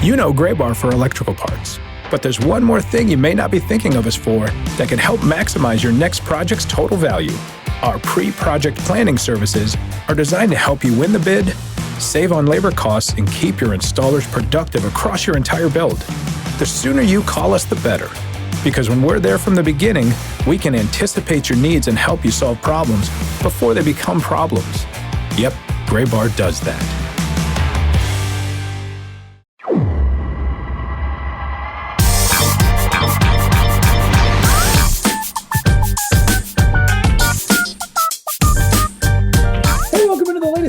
You know Gray Bar for electrical parts, but there's one more thing you may not be thinking of us for that can help maximize your next project's total value. Our pre-project planning services are designed to help you win the bid, save on labor costs, and keep your installers productive across your entire build. The sooner you call us, the better. Because when we're there from the beginning, we can anticipate your needs and help you solve problems before they become problems. Yep, Gray Bar does that.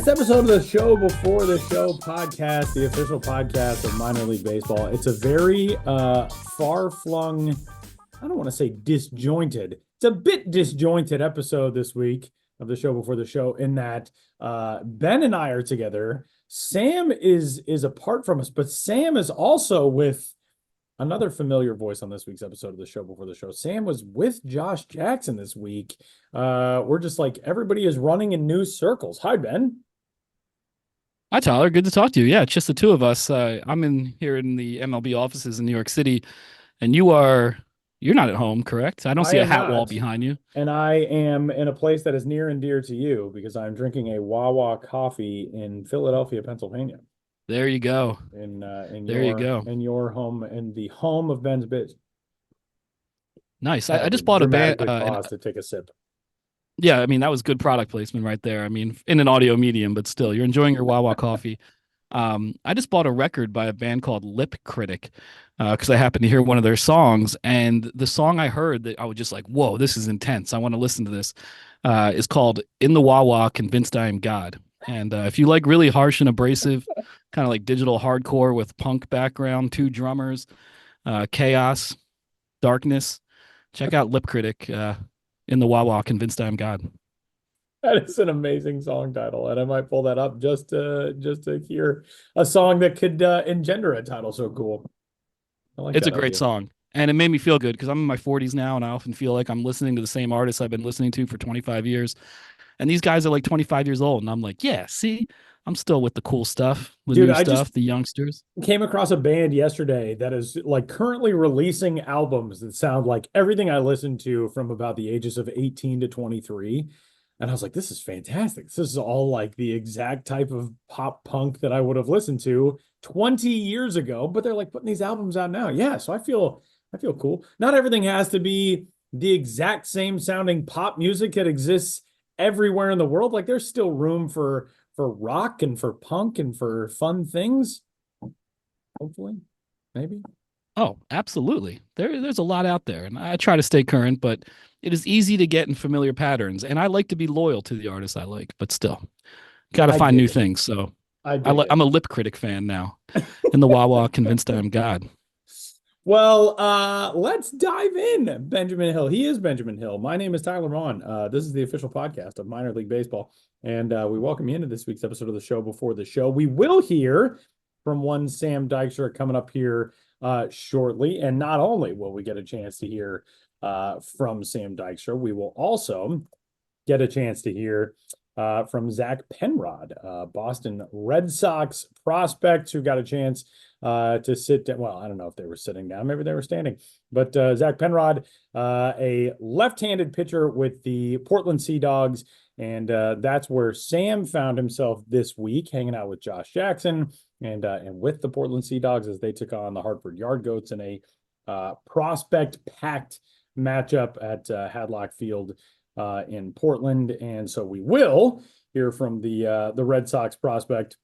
Episode of the Show Before the Show podcast, the official podcast of minor league baseball. It's a very far-flung, I don't want to say disjointed. It's a bit disjointed episode this week of the Show Before the Show in that Ben and I are together. Sam is apart from us, but Sam is also with another familiar voice on this week's episode of the Show Before the Show. Sam was with Josh Jackson this week. We're just like, everybody is running in new circles. Hi, Ben. Hi, Tyler. Good to talk to you. Yeah, it's just the two of us. I'm in here in the MLB offices in New York City, and you're not at home, correct? I don't see a hat wall behind you. And I am in a place that is near and dear to you because I'm drinking a Wawa coffee in Philadelphia, Pennsylvania. There you go. In your home, in the home of Ben's Biz. Nice. I just bought a band. Pause to take a sip. Yeah, I mean, that was good product placement right there. I mean, in an audio medium, but still, you're enjoying your Wawa coffee. I just bought a record by a band called Lip Critic because I happened to hear one of their songs. And the song I heard that I was just like, whoa, this is intense. I want to listen to this. Is called In the Wawa, Convinced I Am God. And if you like really harsh and abrasive, kind of like digital hardcore with punk background, two drummers, chaos, darkness, check out Lip Critic. In the Wawa, Convinced I Am God. That is an amazing song title, and I might pull that up just to hear a song that could engender a title so cool. It's a great song, and it made me feel good because I'm in my 40s now, and I often feel like I'm listening to the same artists I've been listening to for 25 years, and these guys are like 25 years old, and I'm like, yeah, see, I'm still with the cool stuff, the new stuff, the youngsters. Came across a band yesterday that is like currently releasing albums that sound like everything I listened to from about the ages of 18 to 23. And I was like, this is fantastic. This is all like the exact type of pop punk that I would have listened to 20 years ago, but they're like putting these albums out now. Yeah. So I feel cool. Not everything has to be the exact same sounding pop music that exists everywhere in the world. Like there's still room for rock and for punk and for fun things. Hopefully, maybe. Oh, absolutely. There's a lot out there, and I try to stay current, but it is easy to get in familiar patterns, and I like to be loyal to the artists I like, but still, got to find new things. So I'm a Lip Critic fan now. In the Wawa, Convinced I Am God. Well, let's dive in. Benjamin Hill. He is Benjamin Hill. My name is Tyler Vaughn. This is the official podcast of minor league baseball. And we welcome you into this week's episode of the Show Before the Show. We will hear from one Sam Dykstra coming up here shortly. And not only will we get a chance to hear from Sam Dykstra, we will also get a chance to hear from Zach Penrod, Boston Red Sox prospect who got a chance to sit down. Well, I don't know if they were sitting down. Maybe they were standing. But Zach Penrod, a left-handed pitcher with the Portland Sea Dogs. And that's where Sam found himself this week, hanging out with Josh Jackson and with the Portland Sea Dogs as they took on the Hartford Yard Goats in a prospect-packed matchup at Hadlock Field in Portland. And so we will hear from the Red Sox prospect,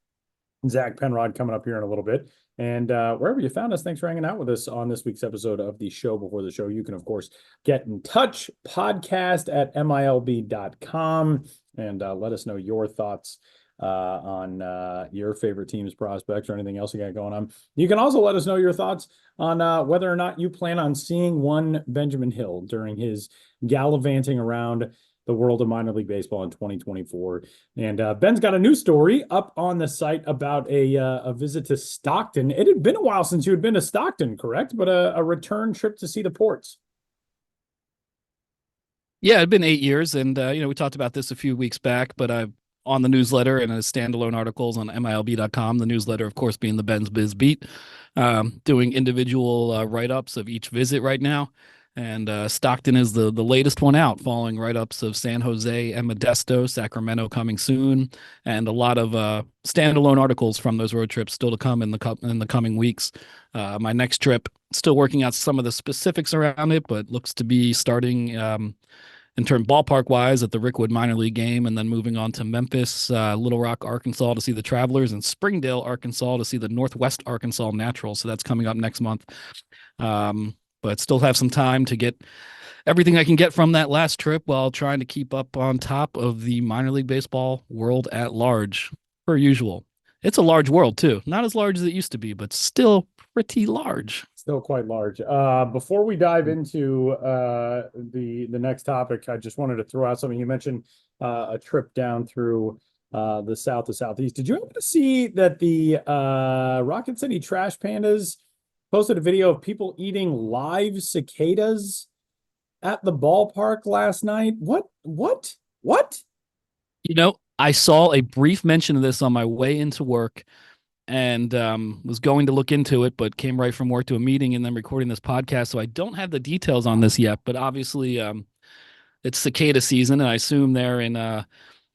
Zach Penrod, coming up here in a little bit. And wherever you found us, thanks for hanging out with us on this week's episode of the Show Before the Show. You can, of course, get in touch, podcast at milb.com, and let us know your thoughts on your favorite team's prospects or anything else you got going on. You can also let us know your thoughts on whether or not you plan on seeing one Benjamin Hill during his gallivanting around the world of minor league baseball in 2024. And Ben's got a new story up on the site about a visit to Stockton. It had been a while since you had been to Stockton, correct? But a return trip to see the Ports. Yeah, it'd been 8 years, and we talked about this a few weeks back, but I've on the newsletter and as standalone articles on MILB.com, the newsletter, of course, being the Ben's Biz Beat. doing individual write-ups of each visit right now. And Stockton is the latest one out, following write-ups of San Jose and Modesto, Sacramento coming soon, and a lot of standalone articles from those road trips still to come in the coming weeks. My next trip, still working out some of the specifics around it, but looks to be starting in terms ballpark wise at the Rickwood minor league game, and then moving on to Memphis, Little Rock, Arkansas to see the Travelers, and Springdale, Arkansas to see the Northwest Arkansas Naturals. So that's coming up next month. But still have some time to get everything I can get from that last trip while trying to keep up on top of the minor league baseball world at large, per usual. It's a large world too. Not as large as it used to be, but still pretty large. Still quite large. Before we dive into the next topic, I just wanted to throw out something. You mentioned a trip down through the south to southeast. Did you happen to see that the Rocket City Trash Pandas posted a video of people eating live cicadas at the ballpark last night? What? I saw a brief mention of this on my way into work, and was going to look into it, but came right from work to a meeting and then recording this podcast. So I don't have the details on this yet, but obviously it's cicada season, and I assume they're in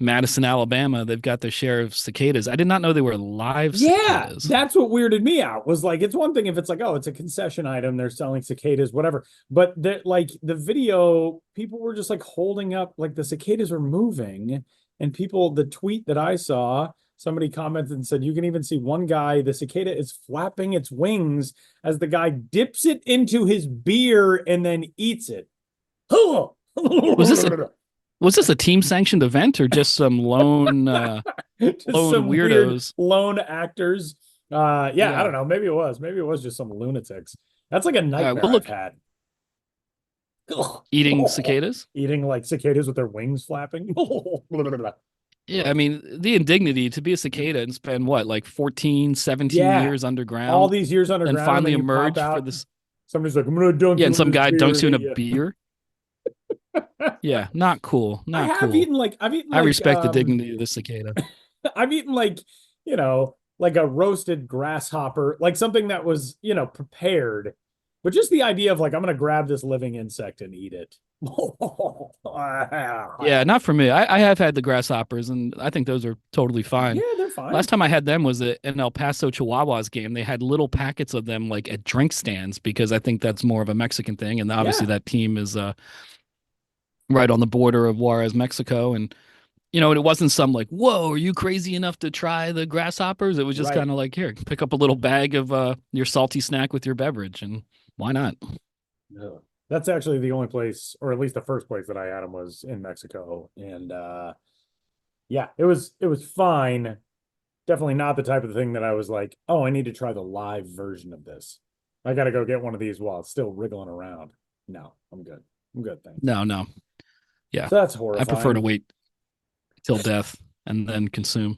Madison, Alabama. They've got their share of cicadas. I did not know they were live cicadas. That's what weirded me out. Was like, it's one thing if it's like, oh, it's a concession item, they're selling cicadas, whatever. But like the video, people were just like holding up, like the cicadas were moving, and the tweet that I saw, somebody commented and said, you can even see one guy, the cicada is flapping its wings as the guy dips it into his beer and then eats it. Was this a team sanctioned event or just some lone weirdos? Lone actors. I don't know. Maybe it was just some lunatics. That's like a nightmare I've had. Eating cicadas? Eating like cicadas with their wings flapping. Yeah, I mean, the indignity to be a cicada and spend what, like 14, 17 years underground. All these years underground. And finally emerge for this. Somebody's like, I'm going to dunk you. Yeah, and some guy dunks you in a beer. Yeah, not cool. I've eaten like I respect the dignity of the cicada. I've eaten like a roasted grasshopper, like something that was, prepared. But just the idea of like, I'm going to grab this living insect and eat it. Yeah, not for me. I have had the grasshoppers, and I think those are totally fine. Yeah, they're fine. Last time I had them was an El Paso Chihuahuas game. They had little packets of them like at drink stands, because I think that's more of a Mexican thing. And obviously that team is right on the border of Juarez, Mexico. And, it wasn't some like, whoa, are you crazy enough to try the grasshoppers? It was just kind of like, here, pick up a little bag of your salty snack with your beverage, and why not? Yeah. That's actually the only place, or at least the first place that I had them was in Mexico. And it was fine. Definitely not the type of thing that I was like, oh, I need to try the live version of this. I got to go get one of these while it's still wriggling around. No, I'm good. Thanks. No. Yeah. So that's horrifying. I prefer to wait till death and then consume.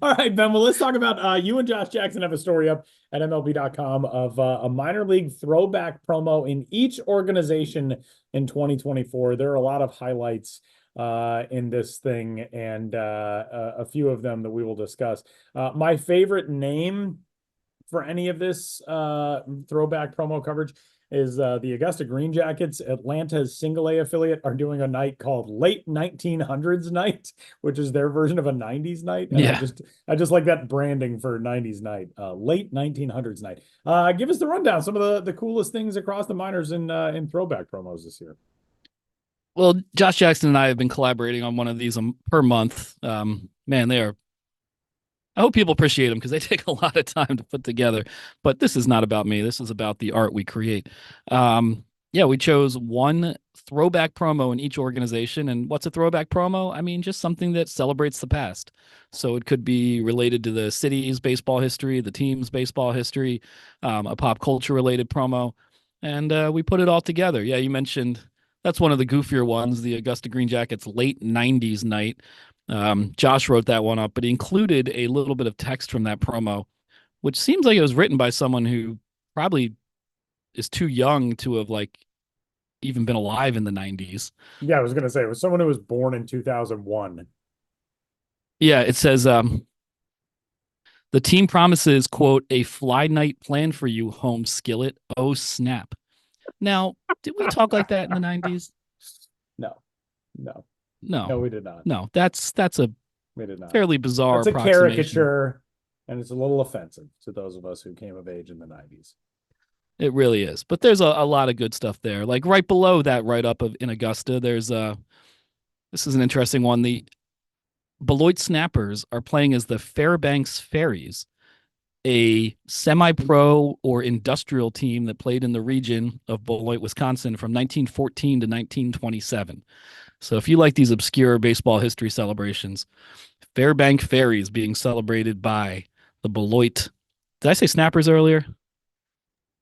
All right, Ben. Well, let's talk about you and Josh Jackson have a story up at MLB.com of a minor league throwback promo in each organization in 2024. There are a lot of highlights in this thing, and a few of them that we will discuss. My favorite name for any of this throwback promo coverage is the Augusta Green Jackets. Atlanta's single A affiliate are doing a night called Late 1900s Night, which is their version of a 90s night. And I just like that branding for 90s night. Late 1900s Night. Give us the rundown. Some of the coolest things across the minors in throwback promos this year. Well, Josh Jackson and I have been collaborating on one of these per month. Man, they are. I hope people appreciate them because they take a lot of time to put together. But this is not about me. This is about the art we create. We chose one throwback promo in each organization. And what's a throwback promo? I mean, just something that celebrates the past. So it could be related to the city's baseball history, the team's baseball history, a pop culture related promo. And we put it all together. Yeah, you mentioned that's one of the goofier ones, the Augusta Green Jackets Late 90s Night. Josh wrote that one up, but he included a little bit of text from that promo, which seems like it was written by someone who probably is too young to have even been alive in the 90s. Yeah, I was going to say it was someone who was born in 2001. Yeah, it says, The team promises, quote, a fly night plan for you, home skillet. Oh, snap. Now, did we talk like that in the 90s? No, no, No, no, we did not. no. That's a We did not. fairly bizarre That's a approximation. caricature, and it's a little offensive to those of us who came of age in the 90s. It really is. But there's a lot of good stuff there. Like right below that write up of in Augusta, there's this is an interesting one. The Beloit Snappers are playing as the Fairbanks Fairies, a semi-pro or industrial team that played in the region of Beloit, Wisconsin from 1914 to 1927. So if you like these obscure baseball history celebrations, Fairbank Fairies being celebrated by the Beloit. Did I say Snappers earlier?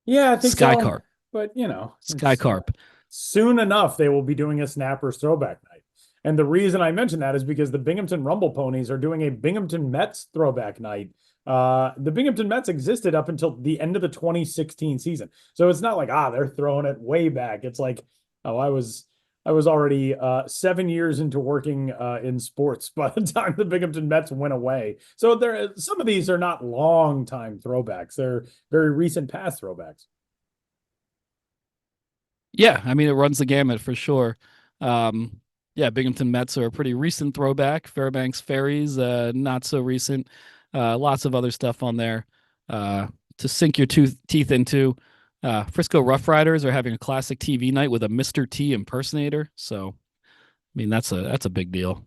Yeah, I think Sky so. Carp. But Sky Carp. Soon enough, they will be doing a Snappers throwback night. And the reason I mention that is because the Binghamton Rumble Ponies are doing a Binghamton Mets throwback night. The Binghamton Mets existed up until the end of the 2016 season. So it's not like, they're throwing it way back. It's like, I was already 7 years into working in sports by the time the Binghamton Mets went away. So some of these are not long time throwbacks. They're very recent past throwbacks. Yeah, I mean it runs the gamut for sure. Yeah, Binghamton Mets are a pretty recent throwback. Fairbanks Fairies, not so recent. Lots of other stuff on there to sink your teeth into. Frisco Rough Riders are having a classic TV night with a Mr. T impersonator. So, I mean, that's a big deal.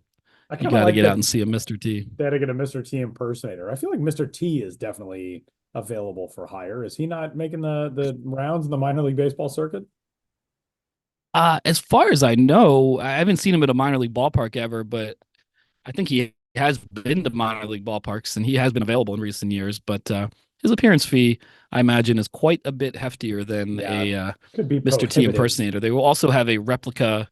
You got to get out and see a Mr. T. They had to get a Mr. T impersonator. I feel like Mr. T is definitely available for hire. Is he not making the rounds in the minor league baseball circuit? As far as I know, I haven't seen him at a minor league ballpark ever, but I think he has been to minor league ballparks and he has been available in recent years. But his appearance fee, I imagine, is quite a bit heftier than a could be Mr. T impersonator. They will also have a replica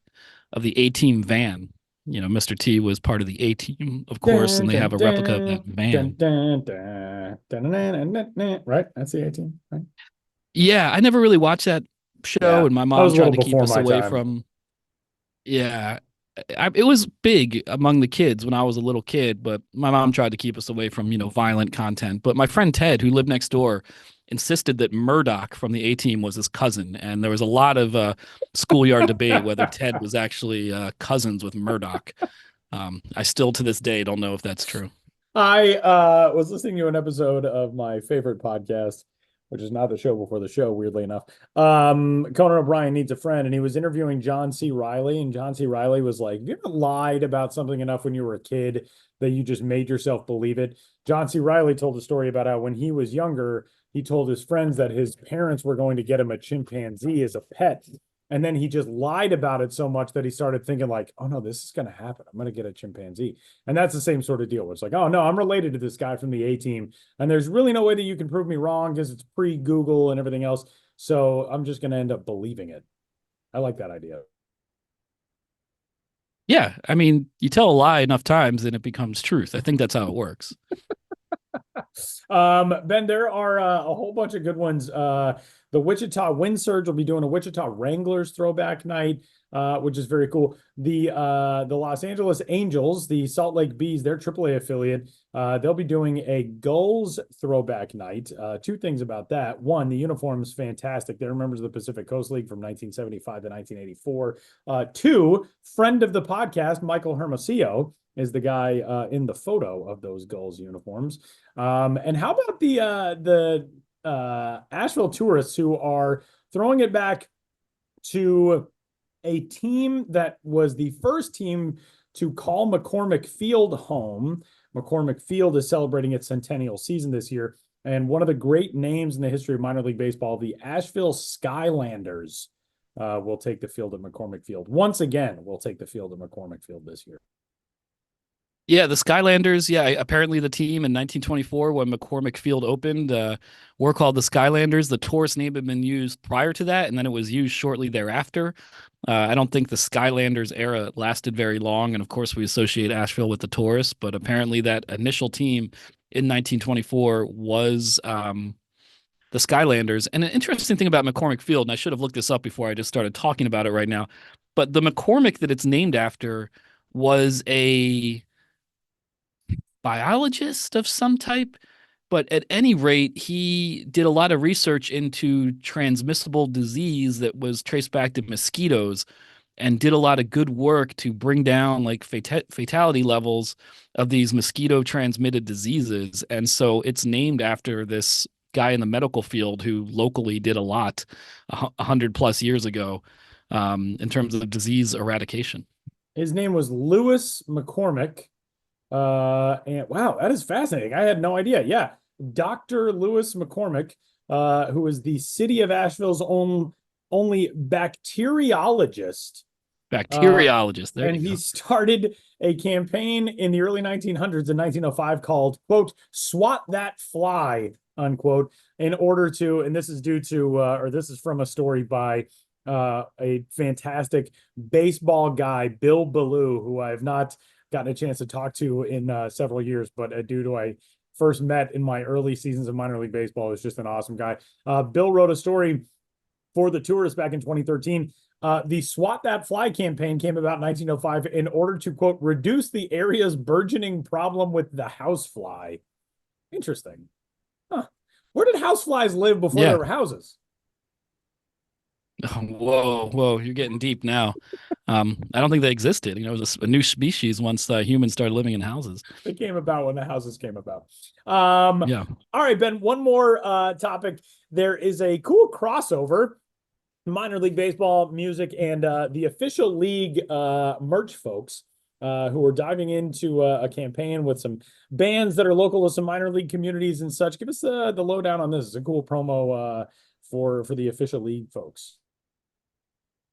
of the A-Team van. You know, Mr. T was part of the A-Team, of course, and they have a replica of that van. Right? That's the A-Team, right? Yeah, I never really watched that show, and my mom tried to keep us away from. Yeah, it was big among the kids when I was a little kid, but my mom tried to keep us away from violent content. But my friend Ted, who lived next door, insisted that Murdoch from the A-Team was his cousin, and there was a lot of schoolyard debate whether Ted was actually cousins with Murdoch. I still to this day don't know if that's true. I was listening to an episode of my favorite podcast, which is not the show before the show, weirdly enough. Conan O'Brien Needs a Friend, and he was interviewing John C. Reilly, and John C. Reilly was like, "Have you ever lied about something enough when you were a kid that you just made yourself believe it?" John C. Reilly told a story about how when he was younger, he told his friends that his parents were going to get him a chimpanzee as a pet. And then he just lied about it so much that he started thinking like, oh no, this is going to happen. I'm going to get a chimpanzee. And that's the same sort of deal where it's like, oh no, I'm related to this guy from the A-Team. And there's really no way that you can prove me wrong because it's pre-Google and everything else. So I'm just going to end up believing it. I like that idea. Yeah, I mean, you tell a lie enough times and it becomes truth. I think that's how it works. Ben, there are a whole bunch of good ones. The Wichita Wind Surge will be doing a Wichita Wranglers throwback night, which is very cool. The Los Angeles Angels, the Salt Lake Bees, their AAA affiliate, they'll be doing a Gulls throwback night. Two things about that. One, the uniform's fantastic. They're members of the Pacific Coast League from 1975 to 1984. Two, friend of the podcast, Michael Hermosillo, is the guy in the photo of those Gulls uniforms. And how about the Asheville Tourists, who are throwing it back to a team that was the first team to call McCormick Field home. McCormick Field is celebrating its centennial season this year. And one of the great names in the history of minor league baseball, the Asheville Skylanders, will take the field at McCormick Field. Once again, will take the field at McCormick Field this year. Yeah, the Skylanders. Yeah, apparently the team in 1924 when McCormick Field opened were called the Skylanders. The tourist name had been used prior to that, and then it was used shortly thereafter. I don't think the Skylanders era lasted very long, and of course we associate Asheville with the tourists, but apparently that initial team in 1924 was the Skylanders. And an interesting thing about McCormick Field, and I should have looked this up before I just started talking about it right now, but the McCormick that it's named after was a biologist of some type But at any rate, he did a lot of research into transmissible disease that was traced back to mosquitoes and did a lot of good work to bring down like fatality levels of these mosquito transmitted diseases. And so it's named after this guy in the medical field who locally did a lot 100+ years ago in terms of disease eradication. His name was Lewis McCormick. And wow, that is fascinating. I had no idea. Yeah. Dr. Lewis McCormick, who is the city of Asheville's only bacteriologist. Bacteriologist. There And you he go. started a campaign in the early 1900s in 1905 called, quote, "Swat That Fly," unquote, in order to, and this is due to, or this is from a story by a fantastic baseball guy, Bill Ballou, who I have not gotten a chance to talk to in several years, but a dude who I first met in my early seasons of minor league baseball is just an awesome guy. Bill wrote a story for the Tourist back in 2013. The Swat That Fly campaign came about in 1905 in order to, quote, "reduce the area's burgeoning problem with the housefly." Interesting. Huh. Where did houseflies live before Yeah. there were houses? Whoa, you're getting deep now. I don't think they existed. You know, it was a new species once humans started living in houses. They came about when the houses came about. Yeah. All right, Ben, one more topic. There is a cool crossover, minor league baseball, music, and the official league merch folks who are diving into a campaign with some bands that are local to some minor league communities and such. Give us the lowdown on this. It's a cool promo for the official league folks.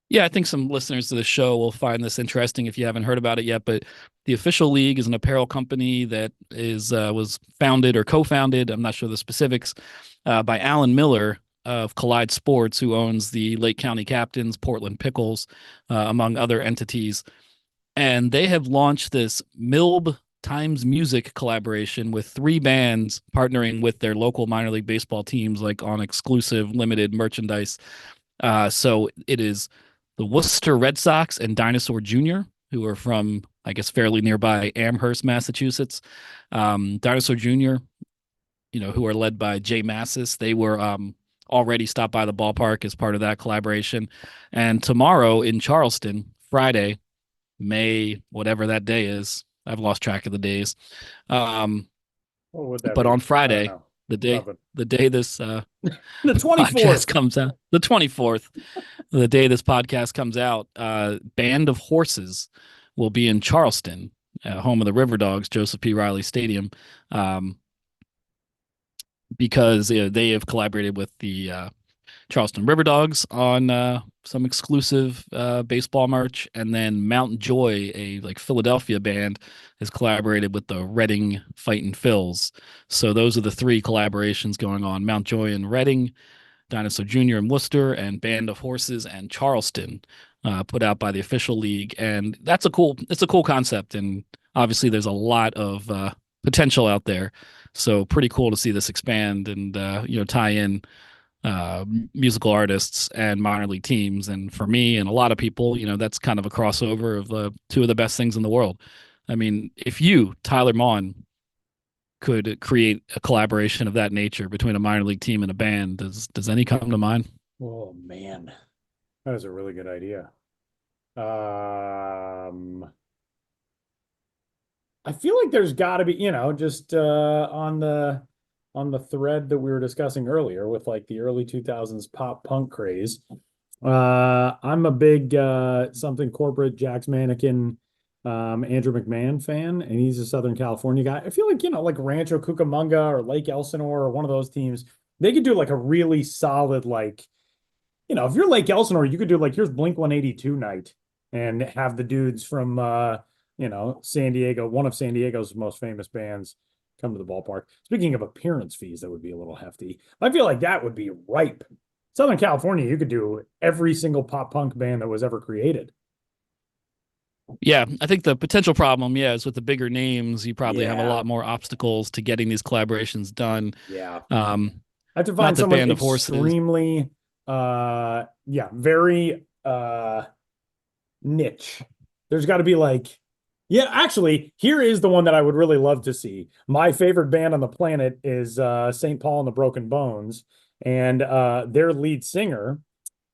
Yeah, I think some listeners to the show will find this interesting if you haven't heard about it yet. But the Official League is an apparel company that was founded or co-founded, I'm not sure the specifics, by Alan Miller of Collide Sports, who owns the Lake County Captains, Portland Pickles, among other entities. And they have launched this MILB Times Music collaboration with 3 bands partnering with their local minor league baseball teams, like on exclusive limited merchandise. So it is the Worcester Red Sox and Dinosaur Jr., who are from, I guess, fairly nearby Amherst, Massachusetts. Dinosaur Jr., who are led by Jay Massis. They were already stopped by the ballpark as part of that collaboration. And tomorrow in Charleston, Friday, May, whatever that day is, I've lost track of the days. What would that But be? on Friday, Nothing. the day this The podcast 24th. comes out, the 24th, the day this podcast comes out, Band of Horses will be in Charleston, home of the River Dogs, Joseph P. Riley Stadium, because they have collaborated with the Charleston River Dogs on some exclusive baseball merch, and then Mountain Joy, a Philadelphia band, has collaborated with the Reading Fightin' Phils. So those are the 3 collaborations going on: Mount Joy in Reading, Dinosaur Jr. in Worcester, and Band of Horses and Charleston, put out by the Official League. And it's a cool concept, and obviously there's a lot of potential out there. So pretty cool to see this expand and tie in musical artists and minor league teams. And for me and a lot of people, that's kind of a crossover of 2 of the best things in the world. I mean, if you, Tyler Maughan, could create a collaboration of that nature between a minor league team and a band, does any come to mind? Oh man, that is a really good idea. I feel like there's got to be, just on the thread that we were discussing earlier with the early 2000s pop punk craze. I'm a big Something Corporate, Jack's Mannequin, Andrew McMahon fan, and he's a Southern California guy. I feel like Rancho Cucamonga or Lake Elsinore or one of those teams, they could do a really solid if you're Lake Elsinore, you could do here's Blink 182 night and have the dudes from San Diego, one of San Diego's most famous bands, come to the ballpark. Speaking of appearance fees, that would be a little hefty. I feel like that would be ripe. Southern California, you could do every single pop punk band that was ever created. Yeah, I think the potential problem, is with the bigger names, you probably have a lot more obstacles to getting these collaborations done. Yeah. I have to find the someone Band of Horses. extremely, very niche. There's got to be Yeah, actually, here is the one that I would really love to see. My favorite band on the planet is St. Paul and the Broken Bones, and their lead singer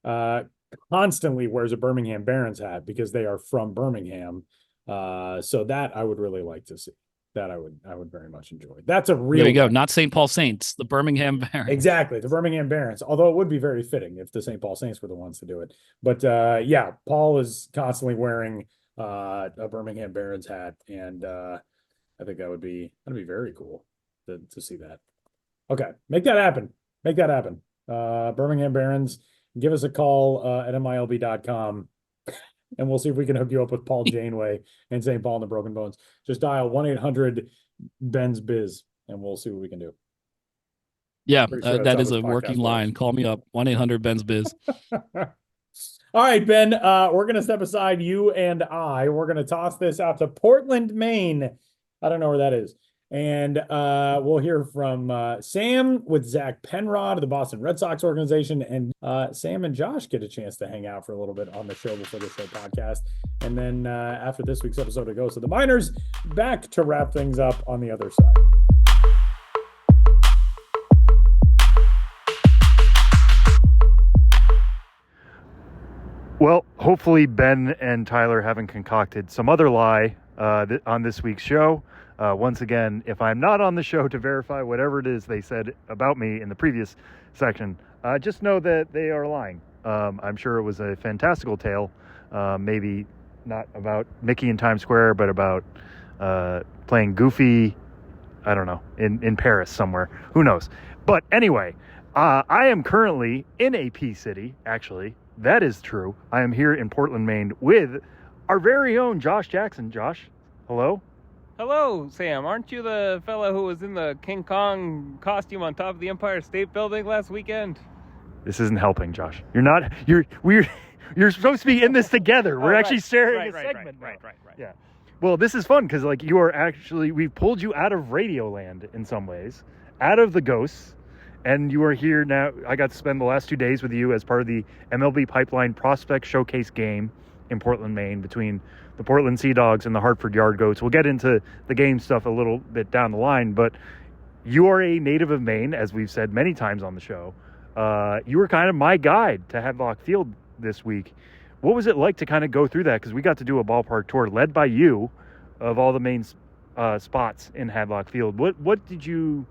uh, constantly wears a Birmingham Barons hat because they are from Birmingham. So that I would really like to see. That I would very much enjoy. That's a There real you go. record. Not St. Paul Saints, the Birmingham Barons. Exactly, the Birmingham Barons. Although it would be very fitting if the St. Paul Saints were the ones to do it. But yeah, Paul is constantly wearing a Birmingham Barons hat, and I think that'd be very cool to see that. Okay, make that happen. Make that happen. Birmingham Barons, give us a call at milb.com, and we'll see if we can hook you up with Paul Janeway and St. Paul and the Broken Bones. Just dial 1-800-BENZ-BIZ, and we'll see what we can do. Yeah, Pretty sure that's that how is this a working podcast line. Call me up, 1-800-BENZ-BIZ. All right, Ben, we're going to step aside, you and I. We're going to toss this out to Portland, Maine. I don't know where that is. And we'll hear from Sam with Zach Penrod of the Boston Red Sox organization. And Sam and Josh get a chance to hang out for a little bit on the Show Before the Show podcast. And then after this week's episode of Ghost of the Miners, back to wrap things up on the other side. Well, hopefully Ben and Tyler haven't concocted some other lie on this week's show. Once again, if I'm not on the show to verify whatever it is they said about me in the previous section, just know that they are lying. I'm sure it was a fantastical tale, maybe not about Mickey in Times Square, but about playing Goofy, I don't know, in Paris somewhere. Who knows? But anyway, I am currently in a P city, actually. That is true. I am here in Portland, Maine with our very own Josh Jackson. Josh, hello? Hello, Sam. Aren't you the fella who was in the King Kong costume on top of the Empire State Building last weekend? This isn't helping, Josh. You're supposed to be in this together. We're actually sharing a segment now. Right. Yeah. Well, this is fun because you are actually, we've pulled you out of Radioland in some ways, out of the ghosts. And you are here now. I got to spend the last 2 days with you as part of the MLB Pipeline Prospect Showcase game in Portland, Maine, between the Portland Sea Dogs and the Hartford Yard Goats. We'll get into the game stuff a little bit down the line, but you are a native of Maine, as we've said many times on the show. You were kind of my guide to Hadlock Field this week. What was it like to kind of go through that? Because we got to do a ballpark tour led by you of all the main spots in Hadlock Field. What did you...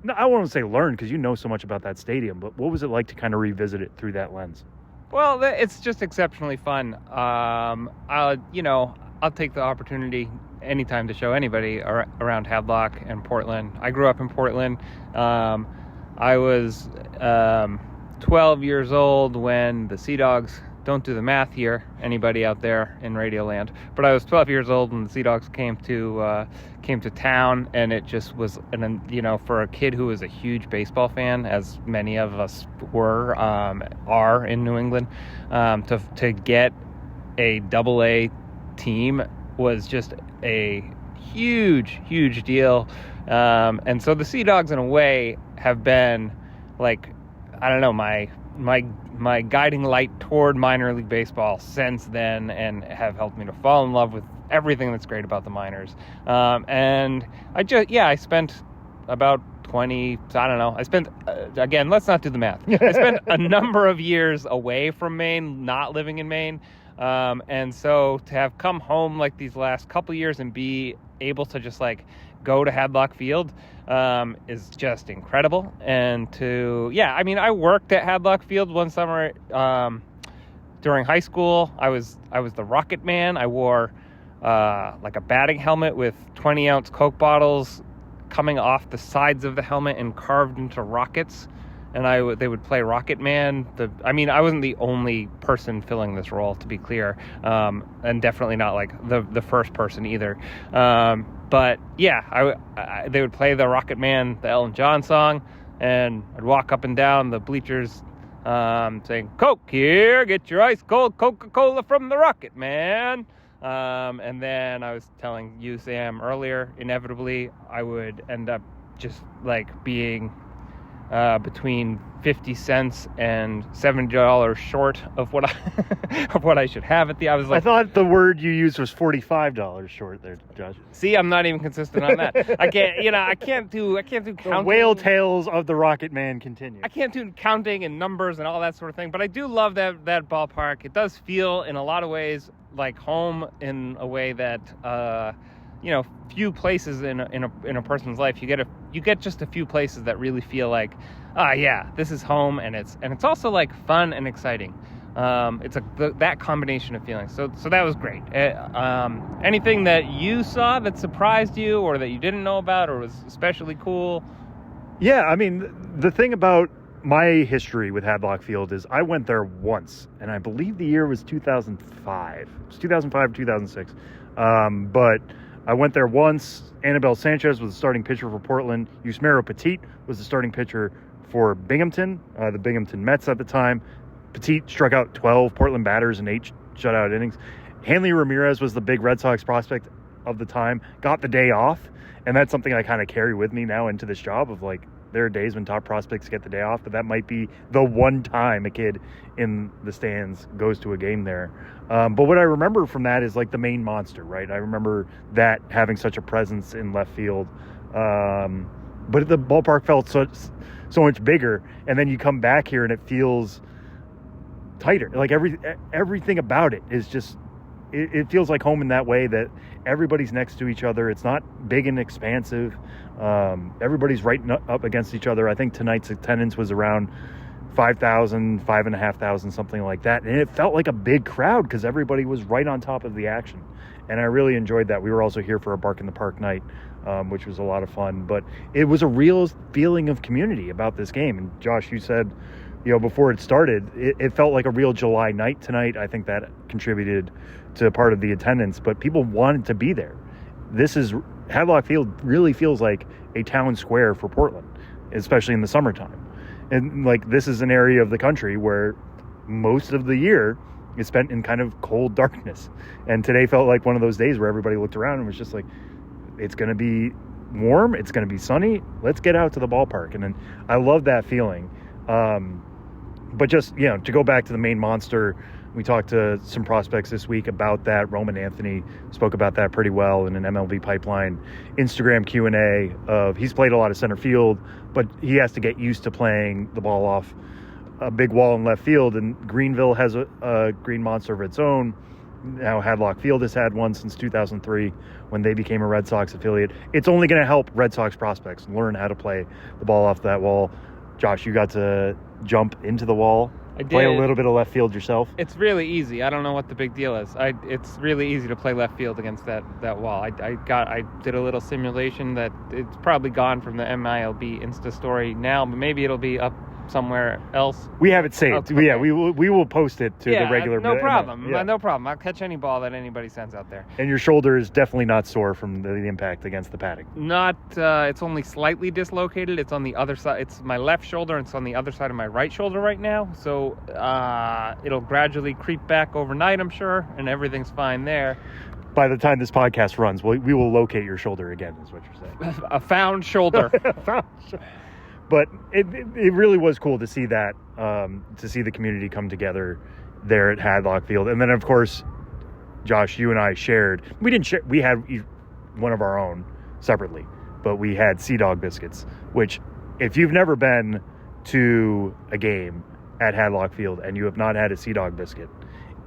No, I won't say learn because you know so much about that stadium, but what was it like to kind of revisit it through that lens? Well, it's just exceptionally fun. I'll take the opportunity anytime to show anybody around Hadlock and Portland. I grew up in Portland. I was 12 years old when the Sea Dogs, don't do the math here, anybody out there in Radioland, but I was 12 years old when the Sea Dogs came to town, and it just was, for a kid who was a huge baseball fan, as many of us are in New England, to get a AA team was just a huge deal. And so the Sea Dogs, in a way, have been like, I don't know, my guiding light toward minor league baseball since then, and have helped me to fall in love with everything that's great about the minors. And I spent about 20, I don't know. I spent, again, let's not do the math. I spent a number of years away from Maine, not living in Maine. And so to have come home like these last couple years and be able to just like go to Hadlock Field is just incredible. And I worked at Hadlock Field one summer during high school. I was the Rocket Man. I wore like a batting helmet with 20-ounce Coke bottles coming off the sides of the helmet and carved into rockets. And they would play Rocket Man. I wasn't the only person filling this role, to be clear, and definitely not like the first person either. But yeah, they would play the Rocket Man, the Elton John song, and I'd walk up and down the bleachers saying, "Coke here, get your ice cold Coca-Cola from the Rocket Man." And then I was telling you, Sam, earlier, inevitably I would end up just like being between 50 cents and $70 short of what I should have at the. I was like, I thought the word you used was $45 short there, Josh. see, I'm not even consistent on that. I can't do counting. The whale tales of the Rocket Man continue. I can't do counting and numbers and all that sort of thing, but I do love that ballpark. It does feel in a lot of ways like home, in a way that few places in a person's life you get just a few places that really feel like, yeah, this is home, and it's also like fun and exciting. It's that combination of feelings. So that was great. Anything that you saw that surprised you, or that you didn't know about, or was especially cool? Yeah, I mean, the thing about my history with Hadlock Field is I went there once, and I believe the year was 2005. It was 2005 or 2006. But I went there once. Anibal Sanchez was the starting pitcher for Portland. Yusmeiro Petit was the starting pitcher for Binghamton, the Binghamton Mets at the time. Petit struck out 12 Portland batters in 8 shutout innings. Hanley Ramirez was the big Red Sox prospect of the time, got the day off, and that's something I kind of carry with me now into this job of like, there are days when top prospects get the day off, but that might be the one time a kid in the stands goes to a game there. But what I remember from that is like the main monster, right? I remember that having such a presence in left field. But the ballpark felt so much bigger, and then you come back here and it feels tighter. Like everything about it is just, it feels like home in that way, that everybody's next to each other. It's not big and expansive. Everybody's right up against each other. I think tonight's attendance was around 5,000, 5,500, something like that. And it felt like a big crowd because everybody was right on top of the action. And I really enjoyed that. We were also here for a Bark in the Park night, which was a lot of fun. But it was a real feeling of community about this game. And Josh, you said, before it started, it felt like a real July night tonight. I think that contributed to part of the attendance, but people wanted to be there. Hadlock Field really feels like a town square for Portland, especially in the summertime. And like, this is an area of the country where most of the year is spent in kind of cold darkness. And today felt like one of those days where everybody looked around and was just like, it's going to be warm, it's going to be sunny, let's get out to the ballpark. And then I love that feeling. But just, to go back to the main monster, we talked to some prospects this week about that. Roman Anthony spoke about that pretty well in an MLB Pipeline Instagram Q&A of, he's played a lot of center field, but he has to get used to playing the ball off a big wall in left field. And Greenville has a green monster of its own. Now Hadlock Field has had one since 2003 when they became a Red Sox affiliate. It's only going to help Red Sox prospects learn how to play the ball off that wall. Josh, you got to jump into the wall. I did. Play a little bit of left field yourself. It's really easy. I don't know what the big deal is. It's really easy to play left field against that wall. I did a little simulation that it's probably gone from the MILB Insta story now, but maybe it'll be up somewhere else. We have it saved. Okay. Yeah, we will post it to the regular. No problem. Yeah. No problem. I'll catch any ball that anybody sends out there. And your shoulder is definitely not sore from the impact against the padding. Not. It's only slightly dislocated. It's on the other side. It's my left shoulder, and it's on the other side of my right shoulder right now. So it'll gradually creep back overnight, I'm sure, and everything's fine there. By the time this podcast runs, we will locate your shoulder again, is what you're saying. A found shoulder. But it really was cool to see that, to see the community come together there at Hadlock Field. And then, of course, Josh, you and I shared. We didn't share. We had one of our own separately, but we had Sea Dog biscuits, which, if you've never been to a game at Hadlock Field and you have not had a Sea Dog biscuit,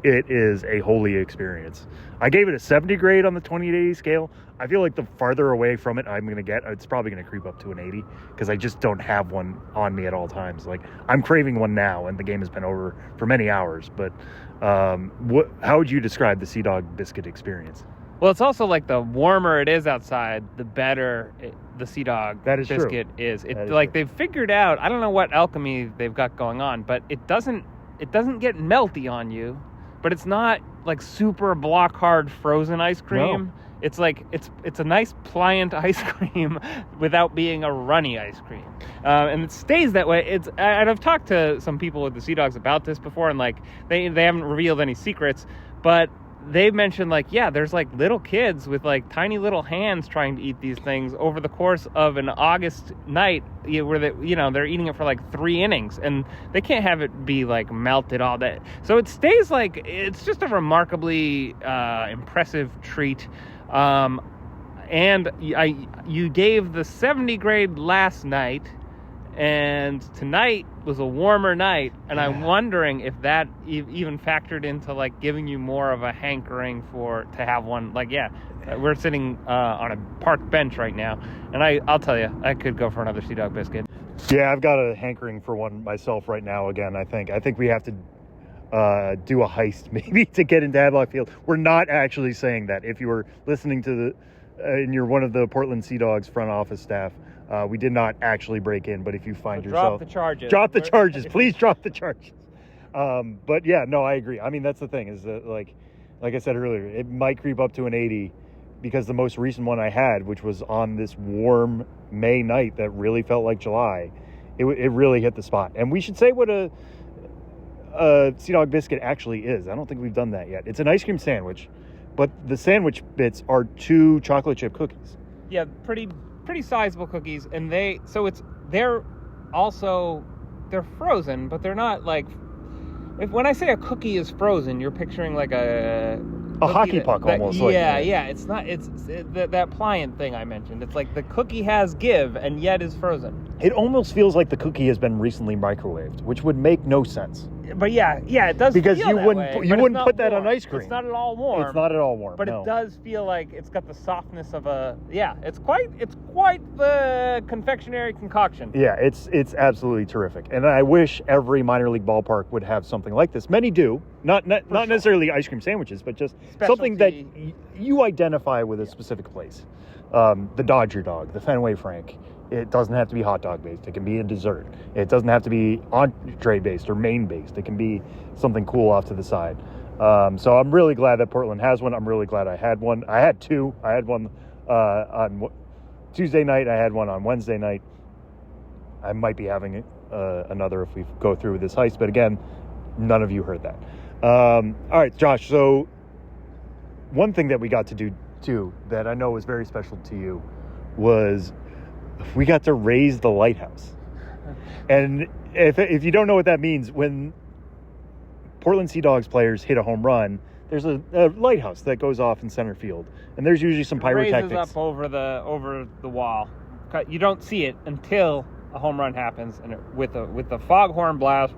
it is a holy experience. I gave it a 70 grade on the 20-80 scale. I feel like the farther away from it I'm going to get, it's probably going to creep up to an 80 because I just don't have one on me at all times. Like, I'm craving one now, and the game has been over for many hours. But how would you describe the Sea Dog biscuit experience? Well, it's also like the warmer it is outside, the better the Sea Dog biscuit is. They've figured out, I don't know what alchemy they've got going on, but it doesn't get melty on you, but it's not like super block hard frozen ice cream. No. It's like it's a nice pliant ice cream without being a runny ice cream, and it stays that way. And I've talked to some people with the Sea Dogs about this before, and like they haven't revealed any secrets, but they mentioned like, yeah, there's like little kids with like tiny little hands trying to eat these things over the course of an August night, where they're eating it for like 3 innings, and they can't have it be like melted all that. So it stays like, it's just a remarkably impressive treat. And you gave the 70 grade last night, and tonight was a warmer night, and I'm wondering if that even factored into like giving you more of a hankering to have one. Like, we're sitting on a park bench right now, and I'll tell you, I could go for another Sea Dog biscuit. Yeah, I've got a hankering for one myself right now. Again, I think we have to do a heist maybe to get into Hadlock Field. We're not actually saying that. If you were listening to and you're one of the Portland Sea Dogs front office staff, we did not actually break in, but if you find yourself... Drop the charges. Please drop the charges. But yeah, no, I agree. I mean, that's the thing, is that like I said earlier, it might creep up to an 80, because the most recent one I had, which was on this warm May night that really felt like July, it really hit the spot. And we should say what a Sea Dog biscuit actually is. I don't think we've done that yet. It's an ice cream sandwich, but the sandwich bits are 2 chocolate chip cookies. Yeah, pretty sizable cookies, and they're frozen, but they're not like, when I say a cookie is frozen, you're picturing like a hockey puck almost. It's not. It's that pliant thing I mentioned. It's like the cookie has give and yet is frozen. It almost feels like the cookie has been recently microwaved, which would make no sense. But yeah, it does. Because feel you that wouldn't way, you wouldn't put that warm. on ice cream. It's not at all warm. It's not at all warm. But no. it does feel like it's got the softness of a. Yeah, it's quite the confectionery concoction. Yeah, it's absolutely terrific, and I wish every minor league ballpark would have something like this. Many do, not necessarily ice cream sandwiches, but just something that you identify with a specific place. The Dodger dog, the Fenway Frank. It doesn't have to be hot dog based. It can be a dessert. It doesn't have to be entree based or main based. It can be something cool off to the side. So I'm really glad that Portland has one. I'm really glad I had one. I had 2. I had one on Tuesday night. I had one on Wednesday night. I might be having another if we go through with this heist. But again, none of you heard that. All right, Josh. So one thing that we got to do too that I know was very special to you was we got to raise the lighthouse. And if you don't know what that means, when Portland Sea Dogs players hit a home run, there's a lighthouse that goes off in center field, and there's usually some pyrotechnics. It raises up over the wall. You don't see it until a home run happens, and with the foghorn blast,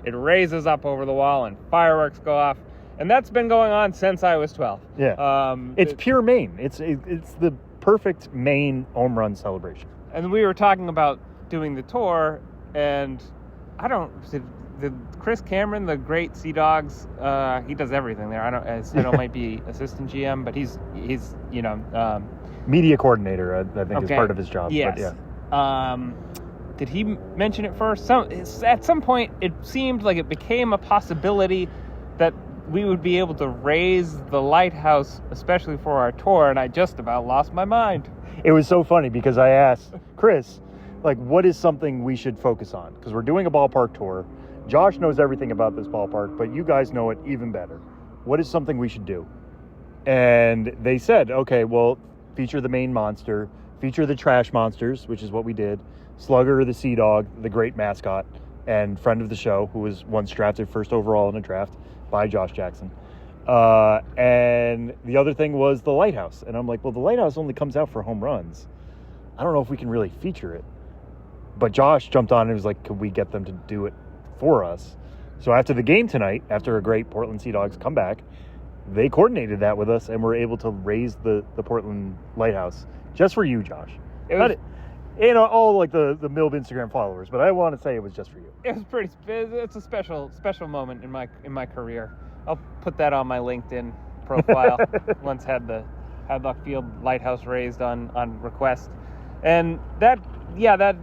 it raises up over the wall, and fireworks go off. And that's been going on since I was 12. Yeah. It's pure Maine. It's the perfect Maine home run celebration. And we were talking about doing the tour, and did Chris Cameron, the great Sea Dogs, he does everything there. I don't might be assistant GM, but he's media coordinator, I think, is part of his job. Yes. But yeah. Did he mention it first? At some point, it seemed like it became a possibility that we would be able to raise the lighthouse, especially for our tour, and I just about lost my mind. It was so funny because I asked Chris, like, what is something we should focus on? Because we're doing a ballpark tour. Josh knows everything about this ballpark, but you guys know it even better. What is something we should do? And they said, okay, well, feature the Maine monster, feature the trash monsters, which is what we did, Slugger, the Sea Dog, the great mascot, and friend of the show, who was once drafted first overall in a draft by Josh Jackson. And the other thing was the lighthouse. And I'm like, well, the lighthouse only comes out for home runs. I don't know if we can really feature it. But Josh jumped on and was like, could we get them to do it for us? So after the game tonight, after a great Portland Sea Dogs comeback, they coordinated that with us and were able to raise the Portland lighthouse just for you, Josh. All like the Milb Instagram followers, but I want to say it was just for you. It was it's a special moment in my career. I'll put that on my LinkedIn profile. Once had the Hadlock Field lighthouse raised on request. And that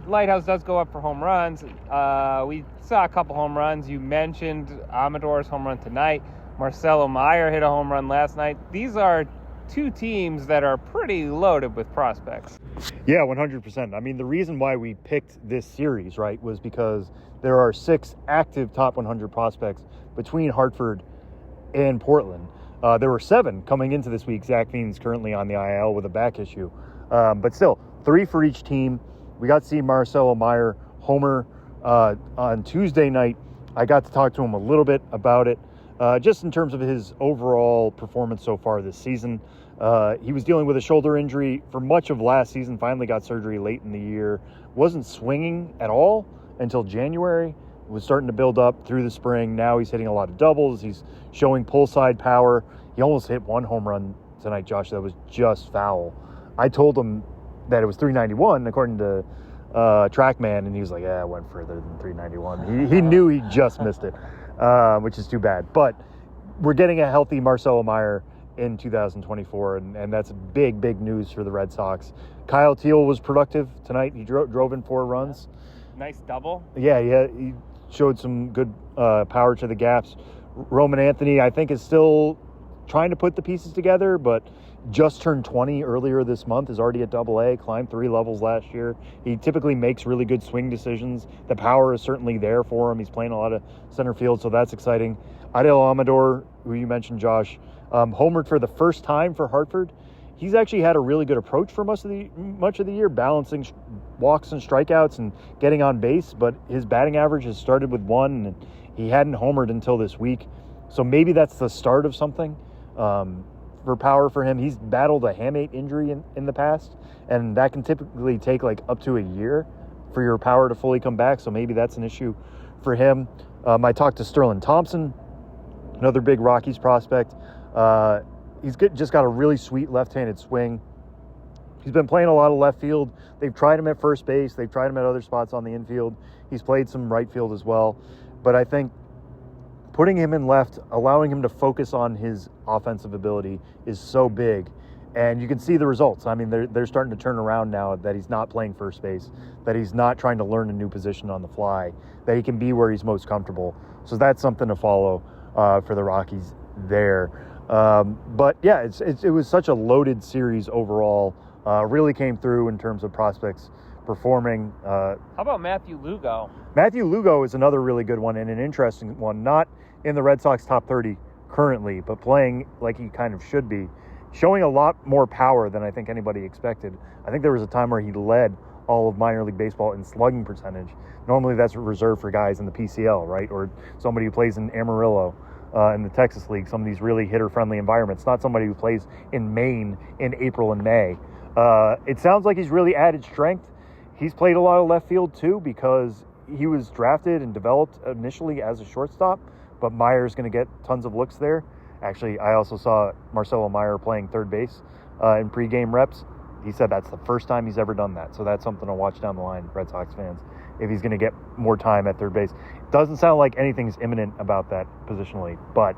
lighthouse does go up for home runs. We saw a couple home runs. You mentioned Amador's home run tonight. Marcelo Meyer hit a home run last night. These are 2 teams that are pretty loaded with prospects. Yeah, 100%. I mean, the reason why we picked this series, right, was because there are 6 active top 100 prospects between Hartford in Portland. There were 7 coming into this week. Zach Veen's currently on the IL with a back issue. But still, 3 for each team. We got to see Marcelo Meyer homer on Tuesday night. I got to talk to him a little bit about it, just in terms of his overall performance so far this season. He was dealing with a shoulder injury for much of last season, finally got surgery late in the year. Wasn't swinging at all until January. Was starting to build up through the spring. Now he's hitting a lot of doubles. He's showing pull side power. He almost hit 1 home run tonight, Josh. That was just foul. I told him that it was 391 according to TrackMan, and he was like, "Yeah, it went further than 391." He knew he just missed it, which is too bad. But we're getting a healthy Marcelo Meyer in 2024, and that's big news for the Red Sox. Kyle Teal was productive tonight. He drove in 4 runs. Nice double. Yeah, he showed some good power to the gaps. Roman Anthony, I think, is still trying to put the pieces together, but just turned 20 earlier this month, is already at AA, climbed 3 levels last year. He typically makes really good swing decisions. The power is certainly there for him. He's playing a lot of center field, so that's exciting. Adel Amador, who you mentioned, Josh, homered for the first time for Hartford. He's actually had a really good approach for much of the year, balancing walks and strikeouts and getting on base, but his batting average has started with 1, and he hadn't homered until this week. So maybe that's the start of something for power for him. He's battled a hamate injury in the past, and that can typically take like up to a year for your power to fully come back. So maybe that's an issue for him. I talked to Sterling Thompson, another big Rockies prospect. He's just got a really sweet left-handed swing. He's been playing a lot of left field. They've tried him at first base. They've tried him at other spots on the infield. He's played some right field as well. But I think putting him in left, allowing him to focus on his offensive ability is so big. And you can see the results. I mean, they're starting to turn around now that he's not playing first base, that he's not trying to learn a new position on the fly, that he can be where he's most comfortable. So that's something to follow for the Rockies there. But yeah, it was such a loaded series overall. Really came through in terms of prospects performing. How about Matthew Lugo? Matthew Lugo is another really good one and an interesting one. Not in the Red Sox top 30 currently, but playing like he kind of should be. Showing a lot more power than I think anybody expected. I think there was a time where he led all of minor league baseball in slugging percentage. Normally that's reserved for guys in the PCL, right? Or somebody who plays in Amarillo. In the Texas League, some of these really hitter-friendly environments, not somebody who plays in Maine in April and May. It sounds like he's really added strength. He's played a lot of left field, too, because he was drafted and developed initially as a shortstop, but Meyer's going to get tons of looks there. Actually, I also saw Marcelo Meyer playing third base in pregame reps. He said that's the first time he's ever done that, so that's something to watch down the line, Red Sox fans, if he's going to get more time at third base. Doesn't sound like anything's imminent about that positionally, but